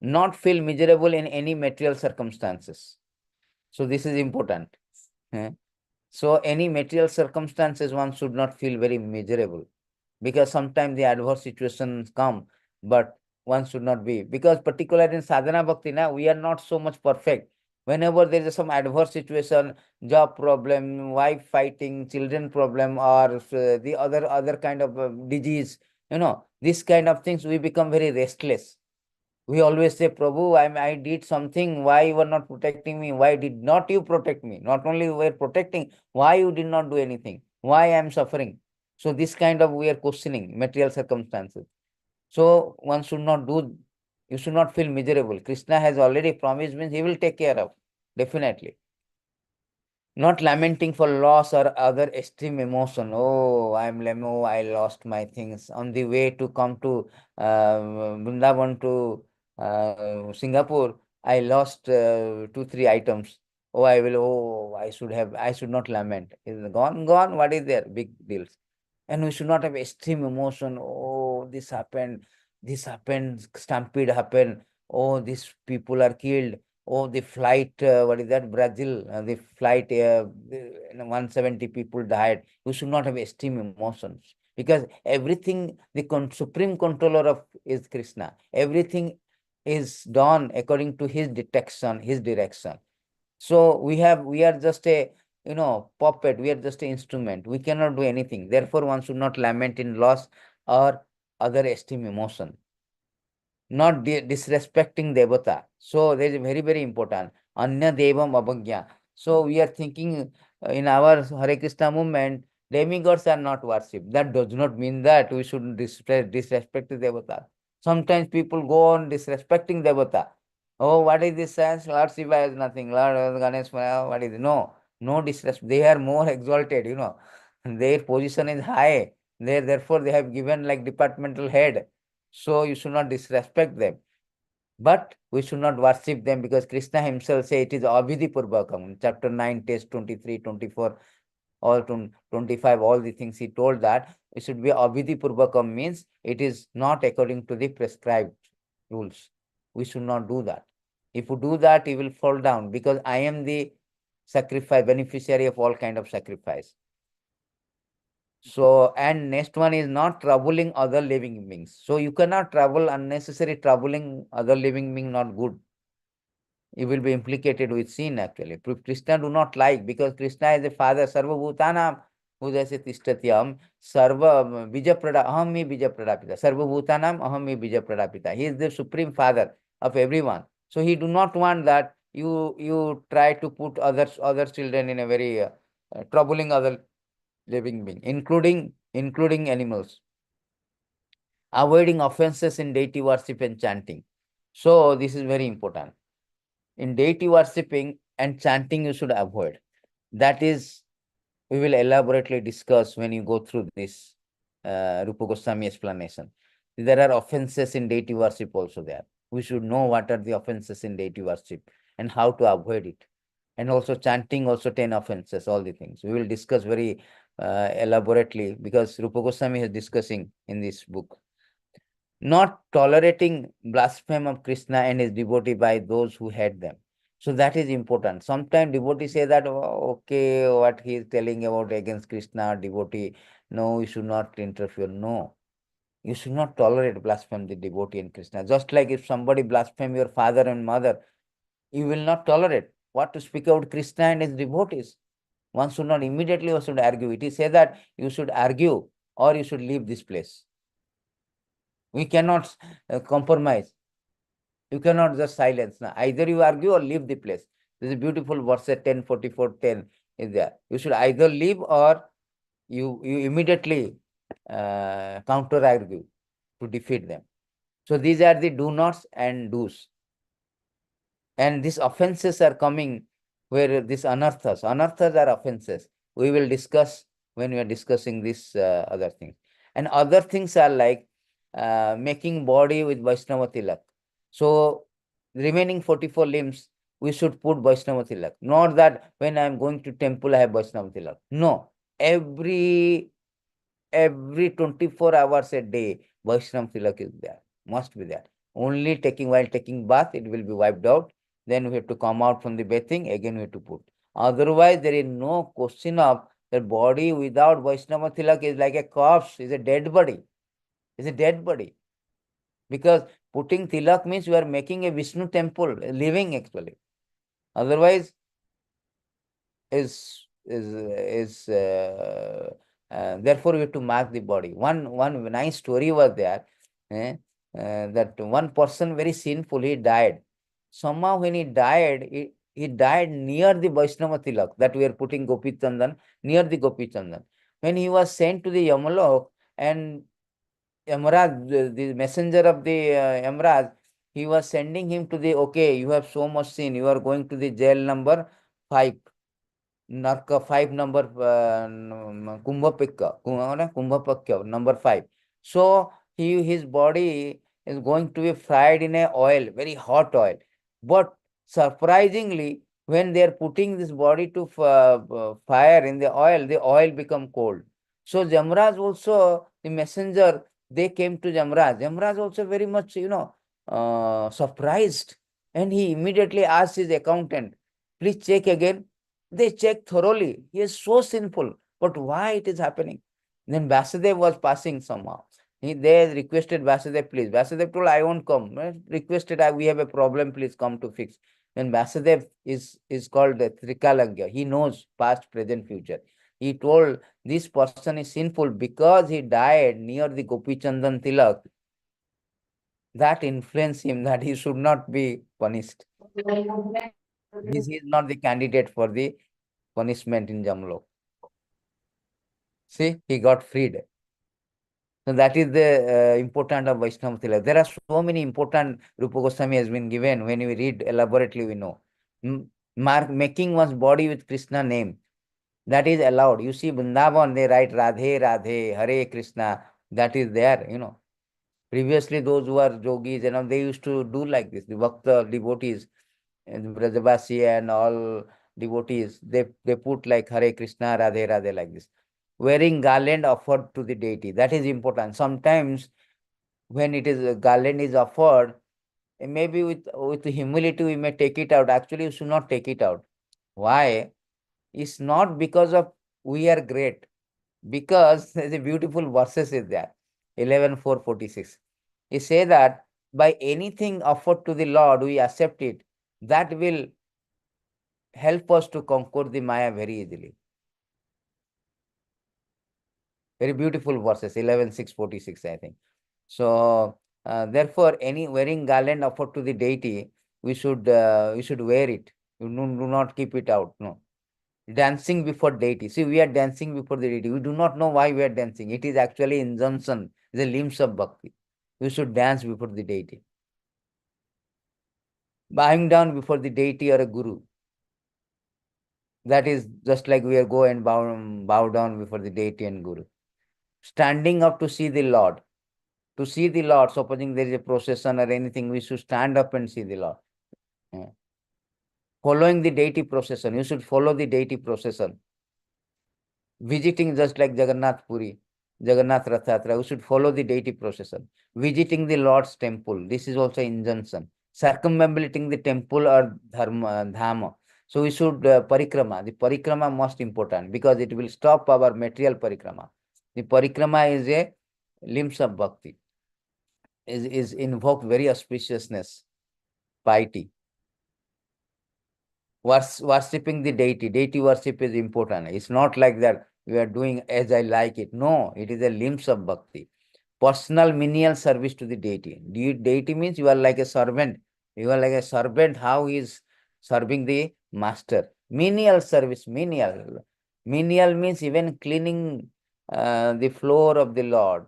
Not feel miserable in any material circumstances. So this is important. So any material circumstances, one should not feel very miserable, because sometimes the adverse situations come, but one should not be, because particularly in sadhana bhakti, now we are not so much perfect. Whenever there is some adverse situation, job problem, wife fighting, children problem, or the other kind of disease, this kind of things, we become very restless. We always say, Prabhu, I did something, why you were not protecting me? Why did not you protect me? Not only we were protecting, why you did not do anything? Why I am suffering? So this kind of we are questioning material circumstances. So one should not do, you should not feel miserable. Krishna has already promised, means he will take care of, definitely. Not lamenting for loss or other extreme emotion. Oh, I lost my things. On the way to come to Vrindavan to Singapore, I lost 2, 3 items. I should not lament. It's gone, what is there? Big deals. And we should not have extreme emotion. Oh, this happened, stampede happened. Oh, these people are killed. Oh, the flight, what is that? Brazil, the flight, 170 people died. You should not have extreme emotions, because everything, the supreme controller of is Krishna. Everything is done according to his detection, his direction. So we are just a, puppet. We are just an instrument. We cannot do anything. Therefore, one should not lament in loss or other extreme emotion. Not disrespecting devata. So that is very important. Anya devam abhagya. So we are thinking in our Hare Krishna movement, demigods are not worshipped. That does not mean that we should disrespect the devata. Sometimes people go on disrespecting devata. Oh, what is this sense? Lord Shiva has nothing. Lord Ganesh, what is it? No disrespect. They are more exalted, Their position is high. Therefore, they have given like departmental head. So you should not disrespect them. But we should not worship them, because Krishna himself says it is Abhidhi Purvakam, chapter 9, text 23, 24. or 25, all the things he told that it should be Avidhi Purvakam, means it is not according to the prescribed rules. We should not do that. If you do that, you will fall down, because I am the sacrifice, beneficiary of all kind of sacrifice. So, and next one is not troubling other living beings. So you cannot trouble, unnecessary troubling other living being, not good. You will be implicated with sin actually. Krishna do not like, because Krishna is the father, Sarva Bhutanam, Udasya Tishtatyam, Sarva Bija Aham me Bija Pradapita, Sarva Bhutanam Aham me Bija Pradapita. He is the supreme father of everyone. So he do not want that you try to put other children in a very troubling other living being, including animals. Avoiding offenses in deity worship and chanting. So this is very important. In deity worshipping and chanting, you should avoid. That is, we will elaborately discuss when you go through this Rupa Goswami explanation. There are offenses in deity worship also there. We should know what are the offenses in deity worship and how to avoid it. And also chanting, also 10 offenses, all the things. We will discuss very elaborately, because Rupa Goswami is discussing in this book. Not tolerating blasphemy of Krishna and his devotee by those who hate them. So that is important. Sometimes devotees say that, oh, okay, what he is telling about against Krishna, devotee, no, you should not interfere. No, you should not tolerate blasphemy the devotee and Krishna. Just like if somebody blaspheme your father and mother, you will not tolerate. What to speak about Krishna and his devotees? One should not immediately, one should argue. It is said that you should argue or you should leave this place. We cannot compromise. You cannot just silence. Now, either you argue or leave the place. This is a beautiful verse 10:44:10 is there. You should either leave or you immediately counter argue to defeat them. So these are the do nots and do's. And these offenses are coming where these anarthas are offenses. We will discuss when we are discussing this other things. And other things are like making body with Vaishnava tilak. So remaining 44 limbs, we should put Vaishnava tilak. Not that when I am going to temple, I have Vaishnava tilak. No, every 24 hours a day, Vaishnava tilak is there, must be there. Only while taking bath, it will be wiped out. Then we have to come out from the bathing, again we have to put. Otherwise, there is no question of the body without Vaishnava tilak is like a corpse, is a dead body. It's a dead body. Because putting tilak means you are making a Vishnu temple, living actually. Otherwise, therefore we have to mark the body. One nice story was there, that one person very sinful, he died. Somehow when he died, he died near the Vaishnava tilak that we are putting Gopi Chandan, near the Gopi Chandan. When he was sent to the Yamalok, and Yamaraj, the messenger of the Yamaraj, he was sending him to the, okay, you have so much sin, you are going to the jail number 5. Narka 5 number Kumbhapikya number 5. So his body is going to be fried in a oil, very hot oil. But surprisingly, when they are putting this body to fire in the oil become cold. So Jamraj also, the messenger, they came to Jamraj. Jamraj also very much, surprised. And he immediately asked his accountant, please check again. They checked thoroughly. He is so sinful. But why it is happening? Then Vasudev was passing somehow. They requested Vasudev, please. Vasudev told, I won't come. Requested, we have a problem, please come to fix. Then Vasudev is called Trikalagya. He knows past, present, future. He told this person is sinful because he died near the Gopi Chandan Tilak. That influenced him that he should not be punished. He is not the candidate for the punishment in Jamlok. See, he got freed. So that is the important of Vaishnava Tilak. There are so many important Rupa Goswami has been given. When we read elaborately, we know. Making one's body with Krishna name, that is allowed. You see, Vrindavan, they write Radhe, Radhe, Hare Krishna. That is there, Previously, those who are yogis, they used to do like this. The Bhakta devotees, and Brajavasi and all devotees, they put like Hare Krishna, Radhe Radhe like this. Wearing garland offered to the deity, that is important. Sometimes when it is a garland is offered, maybe with humility we may take it out. Actually, you should not take it out. Why? It's not because of we are great, because there's a beautiful verses is there. 11:446. He say that by anything offered to the Lord, we accept it. That will help us to conquer the Maya very easily. Very beautiful verses, 11:646, I think. So therefore, any wearing garland offered to the deity, we should wear it. You do not keep it out. No. Dancing before deity. See, we are dancing before the deity. We do not know why we are dancing. It is actually injunction, the limbs of bhakti. We should dance before the deity. Bowing down before the deity or a guru. That is just like we are go and bow down before the deity and guru. Standing up to see the Lord. To see the Lord, supposing there is a procession or anything, we should stand up and see the Lord. Yeah. Following the deity procession, you should follow the deity procession. Visiting just like Jagannath Puri, Jagannath Rath Yatra, we should follow the deity procession. Visiting the Lord's temple, this is also injunction. Circumambulating the temple or dhama. So we should parikrama. The parikrama most important because it will stop our material parikrama. The parikrama is a limbs of bhakti. Is invoked very auspiciousness, piety. Worshipping the deity. Deity worship is important. It's not like that we are doing as I like it. No, it is a limbs of bhakti. Personal menial service to the deity. Deity means you are like a servant. You are like a servant, how he is serving the master. Menial service, menial. Menial means even cleaning the floor of the Lord.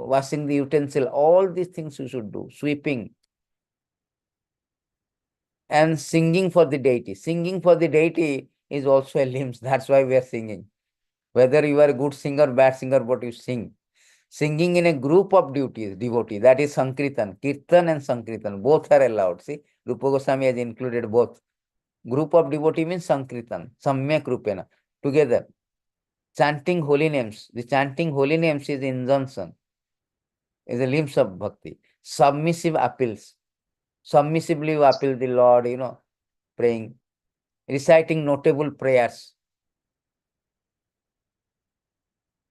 Washing the utensil. All these things you should do. Sweeping. And singing for the deity. Singing for the deity is also a limbs. That's why we are singing. Whether you are a good singer, bad singer, but you sing. Singing in a group of devotee, that is Sankirtan. Kirtan and Sankirtan, both are allowed. See, Rupa Goswami has included both. Group of devotee means Sankirtan, Samyak Rupena, together. Chanting holy names. The chanting holy names is injunction, is a limbs of bhakti. Submissive appeals. Submissively you appeal the Lord, praying. Reciting notable prayers.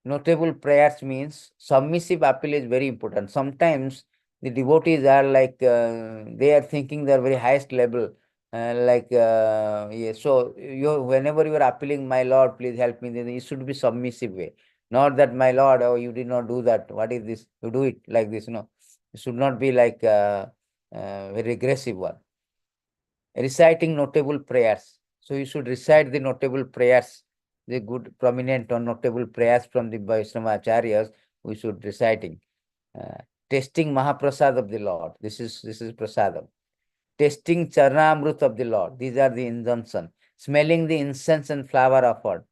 Notable prayers means submissive appeal is very important. Sometimes the devotees are like, they are thinking they are very highest level. Yeah, so whenever you are appealing, my Lord, please help me, then it should be submissive way. Not that, my Lord, oh, you did not do that. What is this? You do it like this, It should not be like very aggressive one. Reciting notable prayers. So you should recite the notable prayers, the good, prominent or notable prayers from the Vaishnava Acharyas, we should reciting. Tasting Mahaprasad of the Lord. This is Prasadam. Tasting Charnamrut of the Lord. These are the injunction. Smelling the incense and flower offered.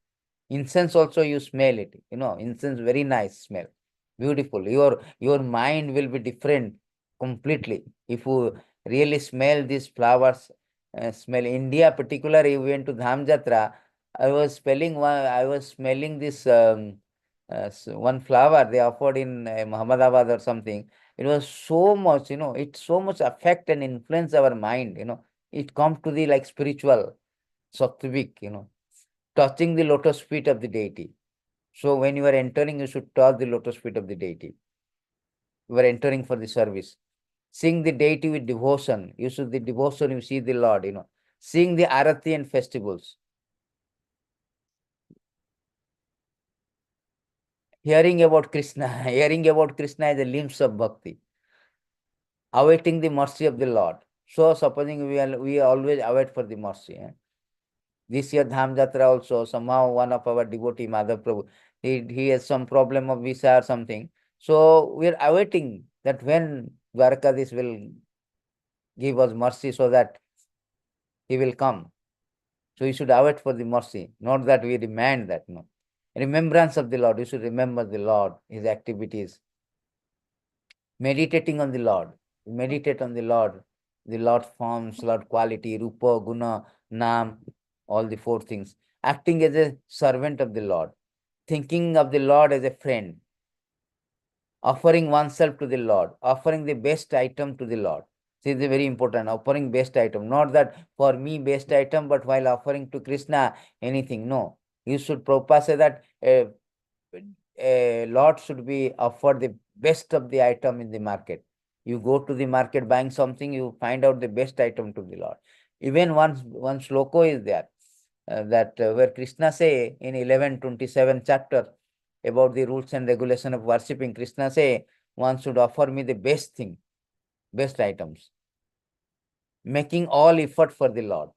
Incense also you smell it. Incense very nice smell. Beautiful. Your mind will be different completely. If you really smell these flowers, smell India particularly, we went to Dham Jatra. I was smelling this one flower they offered in Muhammadabad or something. It was so much, it so much affect and influence our mind, it comes to the like spiritual, sattvic, touching the lotus feet of the deity. So when you are entering, you should touch the lotus feet of the deity. You are entering for the service. Seeing the deity with devotion. You should the devotion, you see the Lord, Seeing the arati and festivals. Hearing about Krishna. Hearing about Krishna is a limbs of bhakti. Awaiting the mercy of the Lord. So supposing we always await for the mercy. This year Dham Jatra also, somehow one of our devotee, Madhav Prabhu, he has some problem of visa or something. So we are awaiting that when Dwarkadish will give us mercy so that he will come. So we should await for the mercy, not that we demand that. No. Remembrance of the Lord, you should remember the Lord, his activities. Meditating on the Lord. Meditate on the Lord. the Lord forms, Lord quality, Rupa, Guna, Nam, all the four things. Acting as a servant of the Lord, thinking of the Lord as a friend, offering oneself to the Lord, offering the best item to the Lord. This is very important, offering best item. Not that for me best item, but while offering to Krishna anything. No. You should Prabhupada say that a Lord should be offered the best of the item in the market. You go to the market buying something, you find out the best item to the Lord. Even one sloka is there, that where Krishna say in 11:27 chapter about the rules and regulation of worshipping, Krishna say one should offer me the best thing, best items, making all effort for the Lord.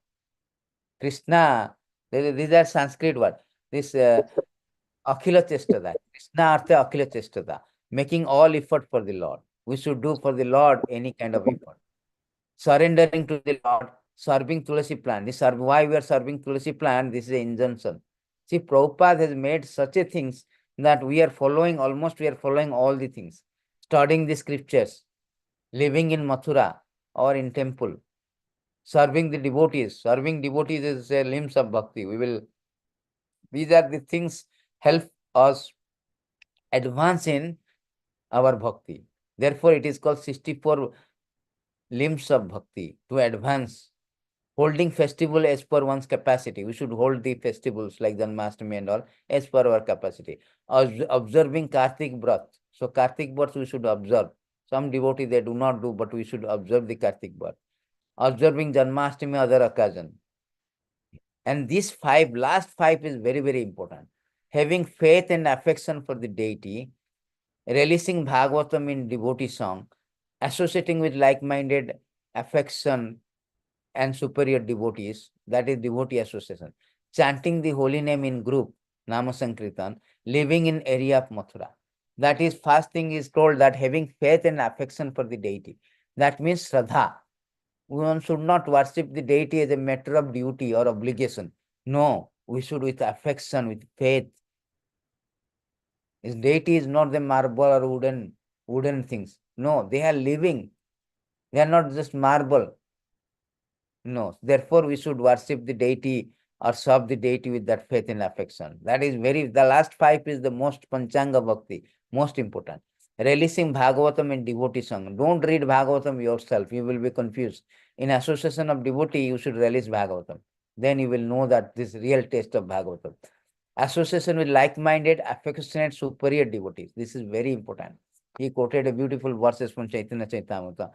Krishna, these are Sanskrit words. This Akhila Chestada, Krishna Artha Akhila Chestada, making all effort for the Lord. We should do for the Lord any kind of effort. Surrendering to the Lord, serving Tulasi plant. Why we are serving Tulasi plant? This is an injunction. See, Prabhupada has made such a things that we are following, almost we are following all the things. Studying the scriptures, living in Mathura or in temple, serving the devotees. Serving devotees is a limbs of bhakti. These are the things help us advance in our bhakti. Therefore, it is called 64 limbs of bhakti to advance. Holding festival as per one's capacity. We should hold the festivals like Janmashtami and all as per our capacity. Observing Kartik Vrat. So Kartik Vrat we should observe. Some devotees they do not do, but we should observe the Kartik Vrat. Observing Janmashtami other occasion. And these last five is very, very important. Having faith and affection for the deity, releasing Bhagavatam in devotee song, associating with like-minded affection and superior devotees, that is devotee association, chanting the holy name in group, Nama Sankirtan, living in area of Mathura. That is, first thing is told that having faith and affection for the deity. That means Shraddha. One should not worship the deity as a matter of duty or obligation. No, we should with affection, with faith. His deity is not the marble or wooden things. No, they are living. They are not just marble. No, therefore we should worship the deity or serve the deity with that faith and affection. That is the last five is the most Panchanga Bhakti, most important. Releasing Bhagavatam in devotee song. Don't read Bhagavatam yourself, you will be confused. In association of devotee, you should release Bhagavatam. Then you will know that this real taste of Bhagavatam. Association with like-minded, affectionate, superior devotees. This is very important. He quoted a beautiful verses from Chaitanya Chaitamrita.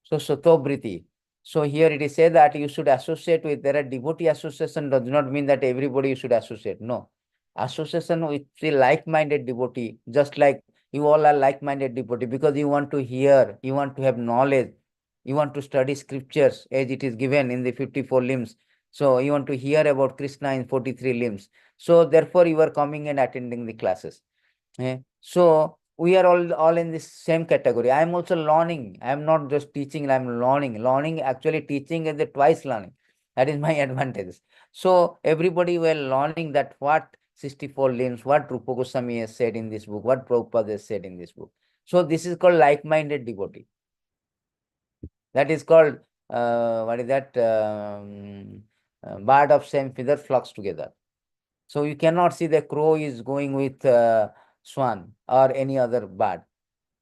So, Sotobriti. So here it is said that you should associate with, there are devotee association does not mean that everybody you should associate. No. Association with the like-minded devotee, just like you all are like-minded devotee because you want to hear, you want to have knowledge, you want to study scriptures as it is given in the 54 limbs. So you want to hear about Krishna in 43 limbs. So therefore you are coming and attending the classes. So we are all in this same category. I am also learning. I am not just teaching, I am learning. Learning, actually teaching is the twice learning. That is my advantage. So everybody were learning that what 64 limbs, what Rupa Goswami has said in this book, what Prabhupada has said in this book. So this is called like-minded devotee. That is called, what is that? Bird of same feather flocks together. So you cannot see the crow is going with swan or any other bird,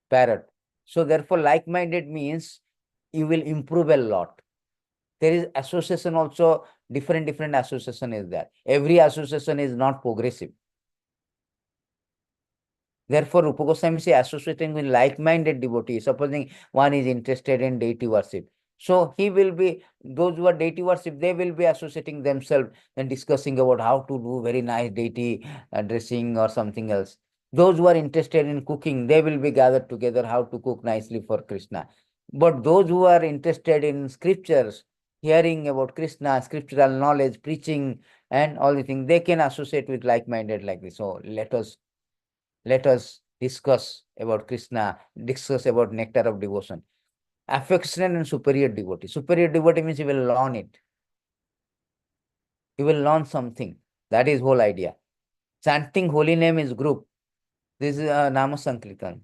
parrot. So therefore, like-minded means you will improve a lot. There is association also, different association is there. Every association is not progressive. Therefore, Rupa Goswami is associating with like-minded devotees. Supposing one is interested in deity worship. So he will be, those who are deity worship, they will be associating themselves and discussing about how to do very nice deity dressing or something else. Those who are interested in cooking, they will be gathered together how to cook nicely for Krishna. But those who are interested in scriptures, hearing about Krishna, scriptural knowledge, preaching, and all the things, they can associate with like-minded like this. So let us discuss about Krishna, discuss about nectar of devotion. Affectionate and superior devotee. Superior devotee means you will learn it. You will learn something. That is whole idea. Chanting holy name is group. This is Nama Sankirtan.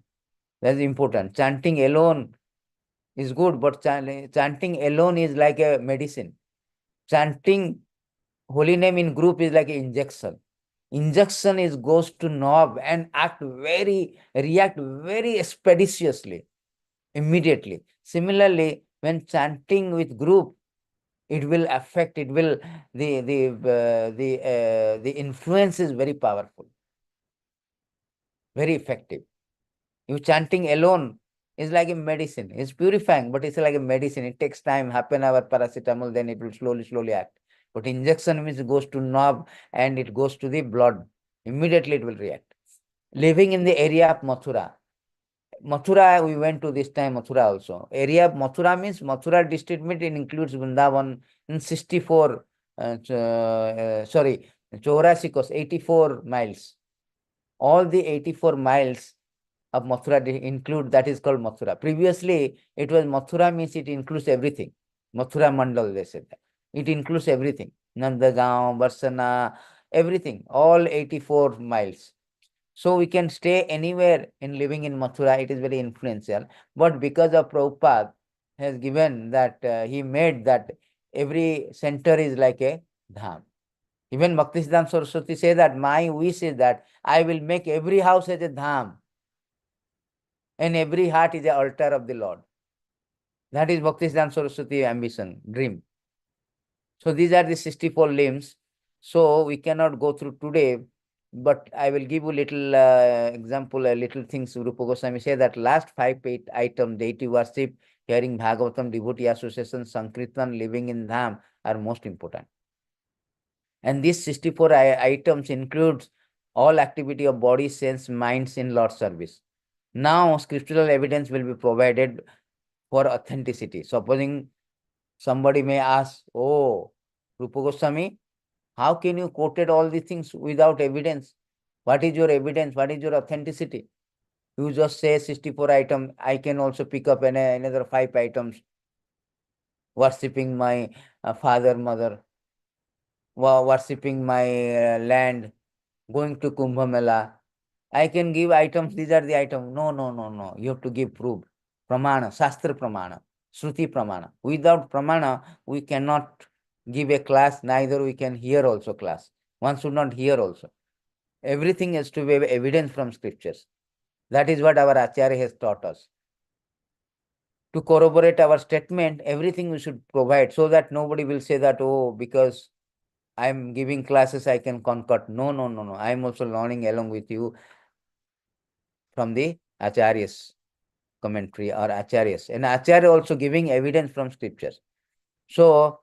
That is important. Chanting alone is good, but chanting alone is like a medicine. Chanting holy name in group is like an injection. Injection is goes to knob and react very expeditiously, immediately. Similarly, when chanting with group, it will affect, it will, the influence is very powerful, very effective. You chanting alone is like a medicine. It's purifying, but it's like a medicine. It takes time, half an hour paracetamol, then it will slowly act. But injection means it goes to nerve and it goes to the blood. Immediately it will react. Living in the area of Mathura. Mathura, we went to this time Mathura also. Area of Mathura means Mathura district, it includes Vrindavan in 64, sorry, 84 miles. All the 84 miles of Mathura include, that is called Mathura. Previously, it was Mathura means it includes everything. Mathura Mandal, they said that. It includes everything. Nandagaon, Barsana, everything, all 84 miles. So we can stay anywhere in living in Mathura. It is very influential. But because of Prabhupada has given that, he made that every center is like a dham. Even Bhaktisiddhanta Saraswati say that my wish is that I will make every house as a dham, and every heart is an altar of the Lord. That is Bhaktisiddhanta Saraswati ambition, dream. So these are the 64 limbs. So we cannot go through today, but I will give you little example, little things. Rupa Goswami say that last 8 items, deity worship, hearing Bhagavatam, devotee association, Sankirtan, living in Dham are most important. And these 64 items includes all activity of body, sense, minds in Lord's service. Now, scriptural evidence will be provided for authenticity. Supposing somebody may ask, oh, Rupa Goswami, how can you quoted all these things without evidence? What is your evidence? What is your authenticity? You just say 64 items. I can also pick up another 5 items. Worshipping my father, mother, worshipping my land, going to Kumbh Mela. I can give items, these are the items. No. You have to give proof. Pramana, Shastra Pramana, Shruti Pramana. Without Pramana, we cannot give a class, neither we can hear also class. One should not hear also. Everything has to be evidence from scriptures. That is what our Acharya has taught us. To corroborate our statement, everything we should provide so that nobody will say that, oh, because I am giving classes, I can concord. No. I am also learning along with you from the Acharya's commentary or Acharyas. And Acharya also giving evidence from scriptures. So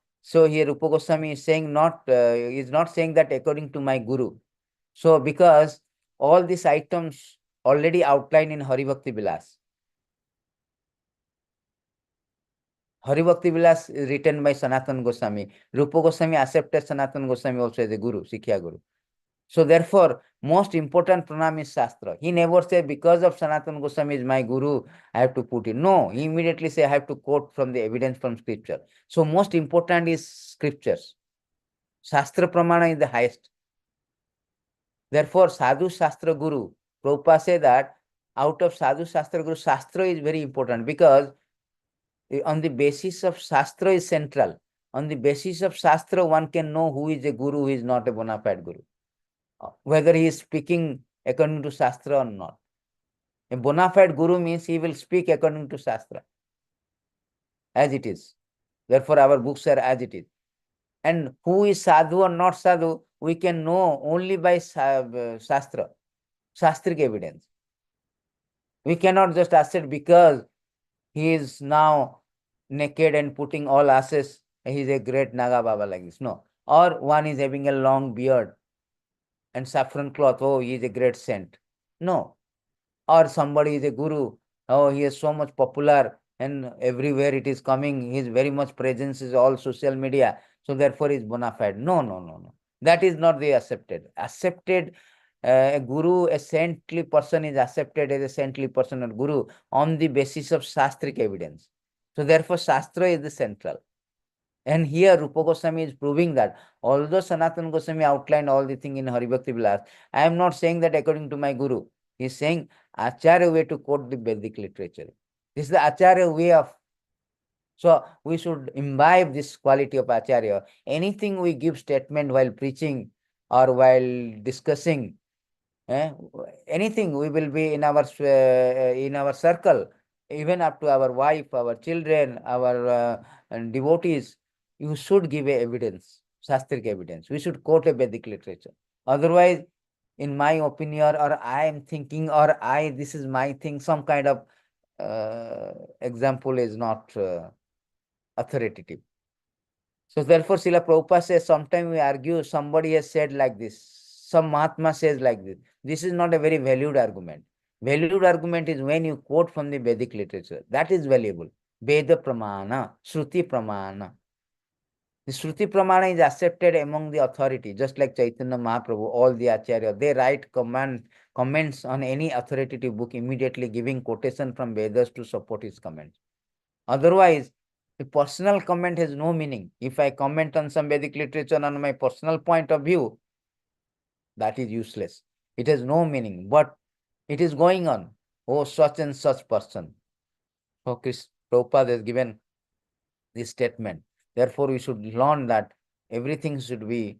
here Rupa Goswami is saying is not saying that according to my guru. So because all these items already outlined in Hari Bhakti Vilas. Hari Bhakti Vilas is written by Sanatana Goswami. Rupa Goswami accepted Sanatana Goswami also as a guru, Sikhya guru. So therefore, most important pranam is Shastra. He never said, because of Sanatana Goswami is my guru, I have to put it. No, he immediately say, I have to quote from the evidence from scripture. So most important is scriptures. Shastra pramana is the highest. Therefore, Sadhu Shastra Guru, Prabhupada say that out of Sadhu Shastra Guru, Shastra is very important because on the basis of Shastra is central. On the basis of Shastra, one can know who is a guru, who is not a bona fide guru. Whether he is speaking according to Shastra or not. A bona fide guru means he will speak according to Shastra, as it is. Therefore, our books are as it is. And who is sadhu or not sadhu, we can know only by Shastra, Shastric evidence. We cannot just assert because he is now naked and putting all asses, he is a great Naga Baba like this. No. Or one is having a long beard and saffron cloth, oh, he is a great saint. No. Or somebody is a guru, oh, he is so much popular and everywhere it is coming, his very much presence is all social media, so therefore he is bona fide. No. That is not the accepted. Accepted, a guru, a saintly person is accepted as a saintly person or guru on the basis of Shastric evidence. So therefore Shastra is the central. And here Rupa Goswami is proving that although Sanatana Goswami outlined all the thing in Hari Bhakti Vilas, I am not saying that according to my guru. He is saying Acharya way to quote the Vedic literature. This is the Acharya way of So we should imbibe this quality of Acharya. Anything we give statement while preaching or while discussing, eh, anything we will be in our circle, even up to our wife, our children, our devotees, you should give a evidence, shastric evidence. We should quote a Vedic literature. Otherwise, in my opinion, or I am thinking, or this is my thing, some kind of example is not authoritative. So therefore, Srila Prabhupada says, sometimes we argue, somebody has said like this, some Mahatma says like this. This is not a very valued argument. Valued argument is when you quote from the Vedic literature. That is valuable. Veda Pramana, Shruti Pramana. The Shruti Pramana is accepted among the authority, just like Chaitanya Mahaprabhu, all the Acharya. They write comments on any authoritative book, immediately giving quotation from Vedas to support his comments. Otherwise, the personal comment has no meaning. If I comment on some Vedic literature on my personal point of view, that is useless. It has no meaning, but it is going on. Oh, such and such person. So Prabhupada has given this statement. Therefore, we should learn that everything should be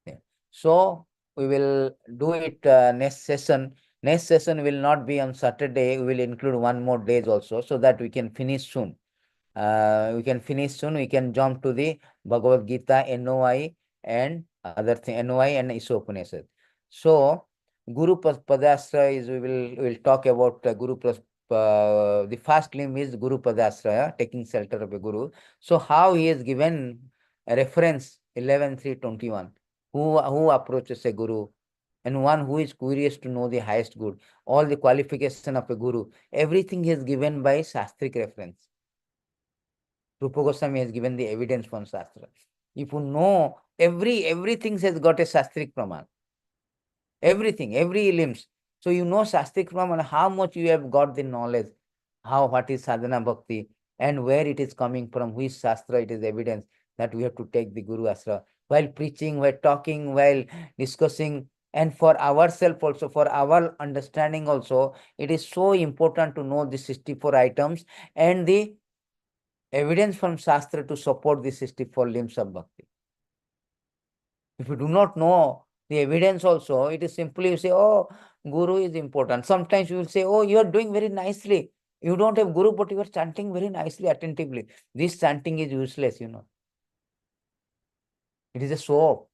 there. So, we will do it next session. Next session will not be on Saturday. We will include one more days also, so that we can finish soon. We can jump to the Bhagavad Gita, NOI, and other thing, NOI and Isopanishad. So, Guru Padasraya is, we will talk about the first limb is Guru Padasraya, taking shelter of a Guru. So, how he has given a reference 11.3.21, who approaches a Guru, and one who is curious to know the highest good, all the qualification of a Guru, everything is given by Shastric reference. Rupa Goswami has given the evidence from Shastra. If you know, everything has got a Shastric Praman. Everything, every limbs. So you know Shastric Praman, how much you have got the knowledge, what is sadhana bhakti, and where it is coming from, which Shastra it is evidence that we have to take the Guru Asra. While preaching, while talking, while discussing, and for ourselves also, for our understanding also, it is so important to know the 64 items and the evidence from Shastra to support the 64 limbs of Bhakti. If you do not know the evidence also, it is simply you say, oh, Guru is important. Sometimes you will say, oh, you are doing very nicely. You don't have Guru, but you are chanting very nicely, attentively. This chanting is useless, you know. It is a show.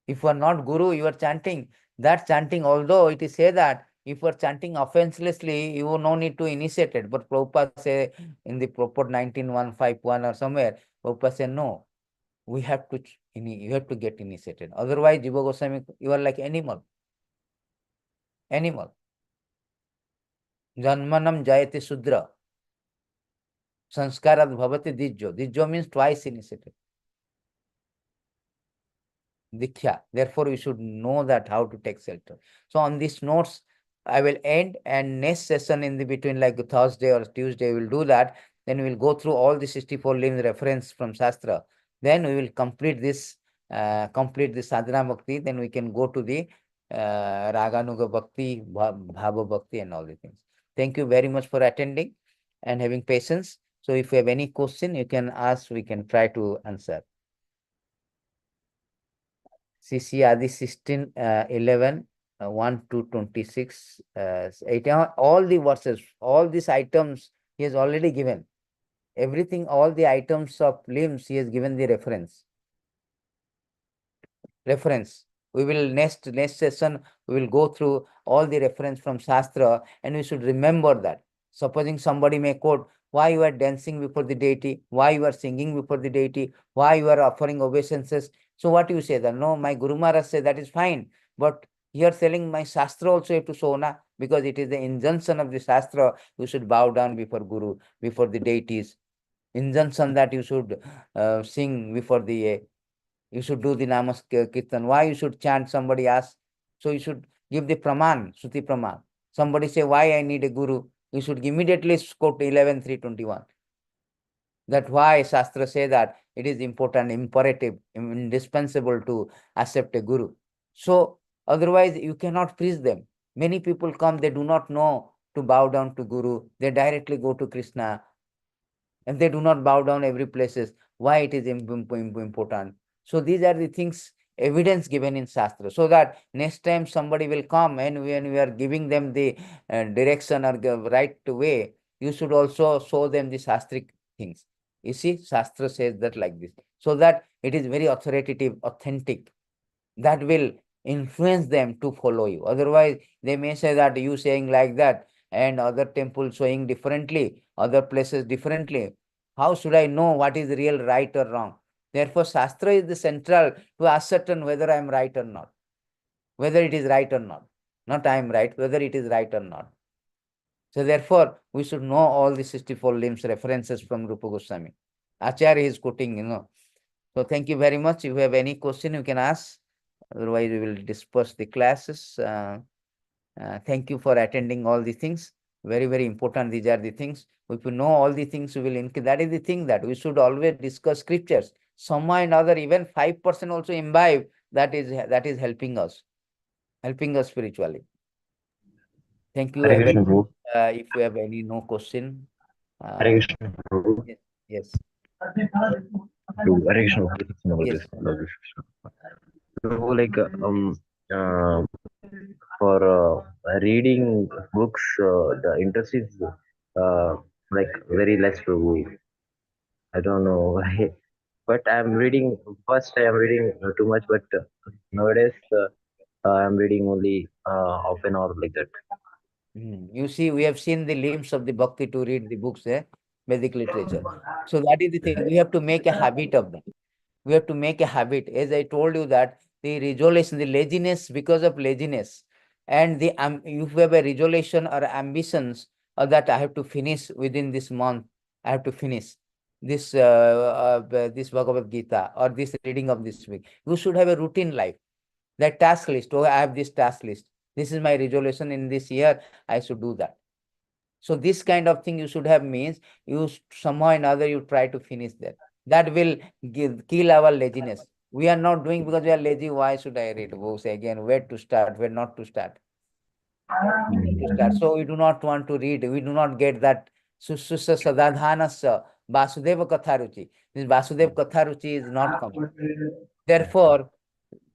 If you are not Guru, you are chanting. That chanting, although it is say that if you are chanting offenselessly, you no need to initiate it. But Prabhupada say in the purport 19.151 or somewhere, Prabhupada say, no, you have to get initiated. Otherwise, Jiva Goswami, you are like animal. Animal. Janmanam jayate sudra. Sanskarat bhavati dijjo. Dijjo means twice initiated. Diksha. Therefore, we should know that how to take shelter. So on these notes, I will end, and next session in the between, like Thursday or Tuesday, we will do that. Then we will go through all the 64 limbs reference from Shastra. Then we will complete this sadhana bhakti. Then we can go to the Raganuga bhakti, Bhava bhakti, and all the things. Thank you very much for attending and having patience. So if you have any question, you can ask, we can try to answer. CC Adi 16, 11, 1 to 26, 18, all the verses, all these items he has already given. Everything, all the items of limbs, he has given the reference. We will next session, we will go through all the reference from Shastra, and we should remember that. Supposing somebody may quote, why you are dancing before the deity, why you are singing before the deity, why you are offering obeisances. So what you say that? No, my Guru Maharaj said that is fine, but you are telling my Shastra also have to show, na? Because it is the injunction of the Shastra, you should bow down before Guru, before the deities. Injunction that you should sing before the you should do the namas kirtan. Why you should chant? Somebody asks. So you should give the praman, Shruti praman. Somebody say, why I need a guru? You should immediately quote 11.3.21. That why Shastra say that it is important, imperative, indispensable to accept a guru. So otherwise you cannot preach them. Many people come, they do not know to bow down to Guru. They directly go to Krishna. and they do not bow down every places. Why it is important? So these are the things, evidence given in Shastra, so that next time somebody will come and when we are giving them the direction or the right way, you should also show them the Shastric things. You see, Shastra says that like this, so that it is very authoritative, authentic. That will influence them to follow you. Otherwise, they may say that you saying like that and other temples showing differently, other places differently. How should I know what is real, right or wrong? Therefore, Shastra is the central to ascertain whether I am right or not, whether it is right or not. Not I am right, whether it is right or not. So therefore, we should know all the 64 limbs references from Rupa Goswami. Acharya is quoting. So thank you very much. If you have any question, you can ask. Otherwise, we will disperse the classes. Thank you for attending all the things. Very, very important. These are the things. If you know all the things, we will increase. That is the thing that we should always discuss scriptures. Somehow or another, even 5% also imbibe. That is helping us spiritually. Thank you Hare again. Krishna, bro. If you have any no question, Hare uh, Krishna, bro. yes, yes, To Hare Krishna, Hare Krishna, Hare yes. Krishna, Hare Krishna. So, like, uh, for reading books, the interest is like very less, bro. I don't know why, but I'm reading. First, I am reading too much, but nowadays I'm reading only half an hour like that. You see, we have seen the limbs of the Bhakti to read the books, Vedic literature. So that is the thing. We have to make a habit of that. We have to make a habit. As I told you that the resolution, the laziness because of laziness, and the if you have a resolution or ambitions that I have to finish within this month, I have to finish this Bhagavad Gita or this reading of this week. You should have a routine life. That task list. Oh, I have this task list. This is my resolution in this year. I should do that. So this kind of thing you should have means you somehow or another you try to finish that. That will kill our laziness. We are not doing because we are lazy. Why should I read books again? Where to start? Where not to start? Where to start? So we do not want to read. We do not get that Sususa Sadhanasa Vasudeva Katharuchi. This Vasudeva Katharuchi is not coming. Therefore,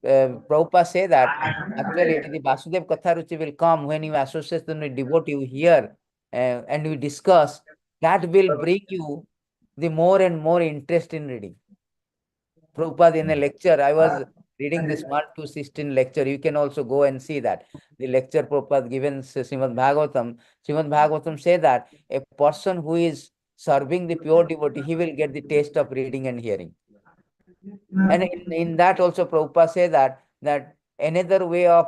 Prabhupada say that actually the Vasudev Katharuchi will come when you associate with devotee, you hear and you discuss. That will bring you the more and more interest in reading. Prabhupada in a lecture, I was reading this 1 to 16 lecture. You can also go and see that. The lecture Prabhupada given Srimad Bhagavatam say that a person who is serving the pure devotee, he will get the taste of reading and hearing. And in that also Prabhupada say that another way of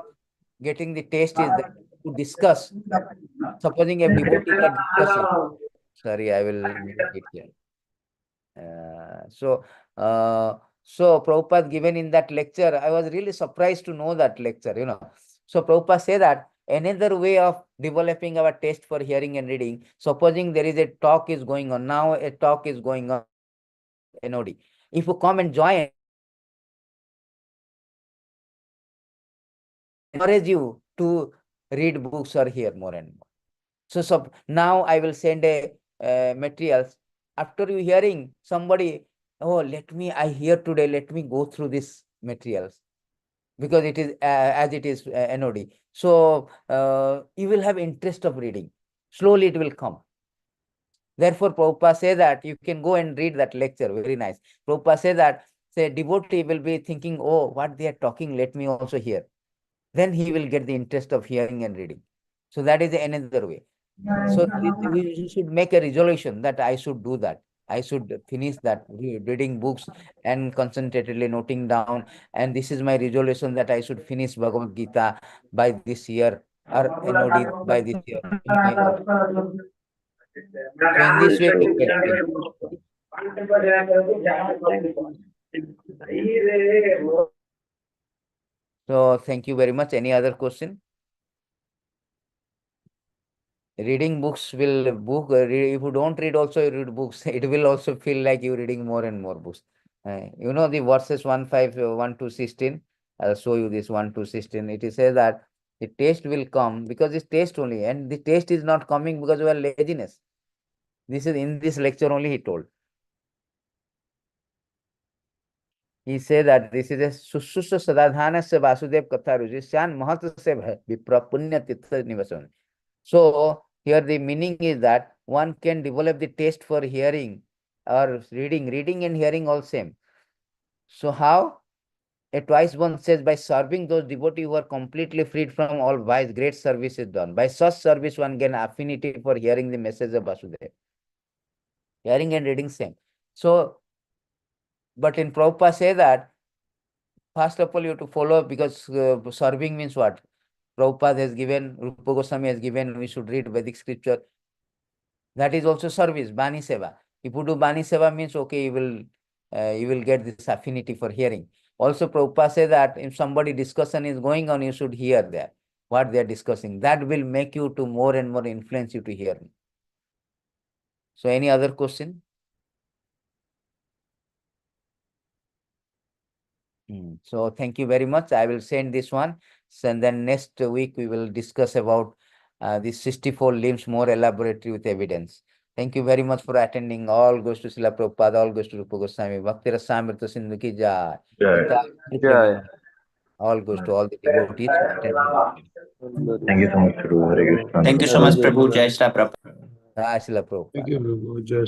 getting the taste is that to discuss. Supposing if devotees are discussing. Sorry, I will make it here. Uh, so so Prabhupada given in that lecture, I was really surprised to know that lecture. So Prabhupada say that another way of developing our taste for hearing and reading, supposing there is a talk is going on, now a talk is going on about NOD. If you come and join, encourage you to read books or hear more and more. So now I will send a materials. After you hearing somebody, oh, I hear today, let me go through this materials because it is as it is NOD. So you will have interest of reading. Slowly it will come. Therefore, Prabhupada say that you can go and read that lecture. Very nice. Prabhupada say that say devotee will be thinking, oh, what they are talking, let me also hear. Then he will get the interest of hearing and reading. So that is another way. So we should make a resolution that I should do that. I should finish that reading books and concentratedly noting down. And this is my resolution that I should finish Bhagavad Gita by this year or NOD by this year in my own. So in this way we get the interest. So thank you very much. Any other question? Reading books will if you don't read also you read books, it will also feel like you reading more and more books. The verses 1 to 16. I'll show you this 1 to 16. It is says that the taste will come because it's taste only, and the taste is not coming because of our laziness. The taste will come because of our laziness. Therefore, Prabhupada say that another way of developing our taste for hearing and reading, supposing there is a talk is going on, now a talk is going on about NOD. If you come and join, This is in this lecture only he told. He said that this is a Sushusha Sadhana se Vasudev Katha Rujisyan Mahat se Vipra Punya Tirtha Nivasan. So here the meaning is that one can develop the taste for hearing or reading. Reading and hearing all same. So how? Twice one says, by serving those devotees who are completely freed from all vice, great service is done. By such service, one gain affinity for hearing the message of Vasudeva. Hearing and reading same. So, but in Prabhupada say that, first of all, you have to follow, because serving means what? Prabhupada has given, Rupa Goswami has given, we should read Vedic scripture. That is also service, Bani Seva. If you do Bani Seva means, okay, you will get this affinity for hearing. Also, Prabhupada says that if somebody discussion is going on, you should hear that, what they are discussing. That will make you to more and more influence you to hear. So, any other question? So, thank you very much. I will send this one. So, and then next week we will discuss about these 64 limbs more elaborately with evidence. Thank you very much for attending. All goes to Srila Prabhupada, all goes to Rupa Goswami. Bhakti Rasamrita Sindhu ki jai. Yeah. All goes to all the devotees who attended. Thank you so much, Guru. Very good. Thank you so much, Prabhu. Jai Shri Prabhupada. Jai Srila Thank Prabhupada. you, Prabhu. Jai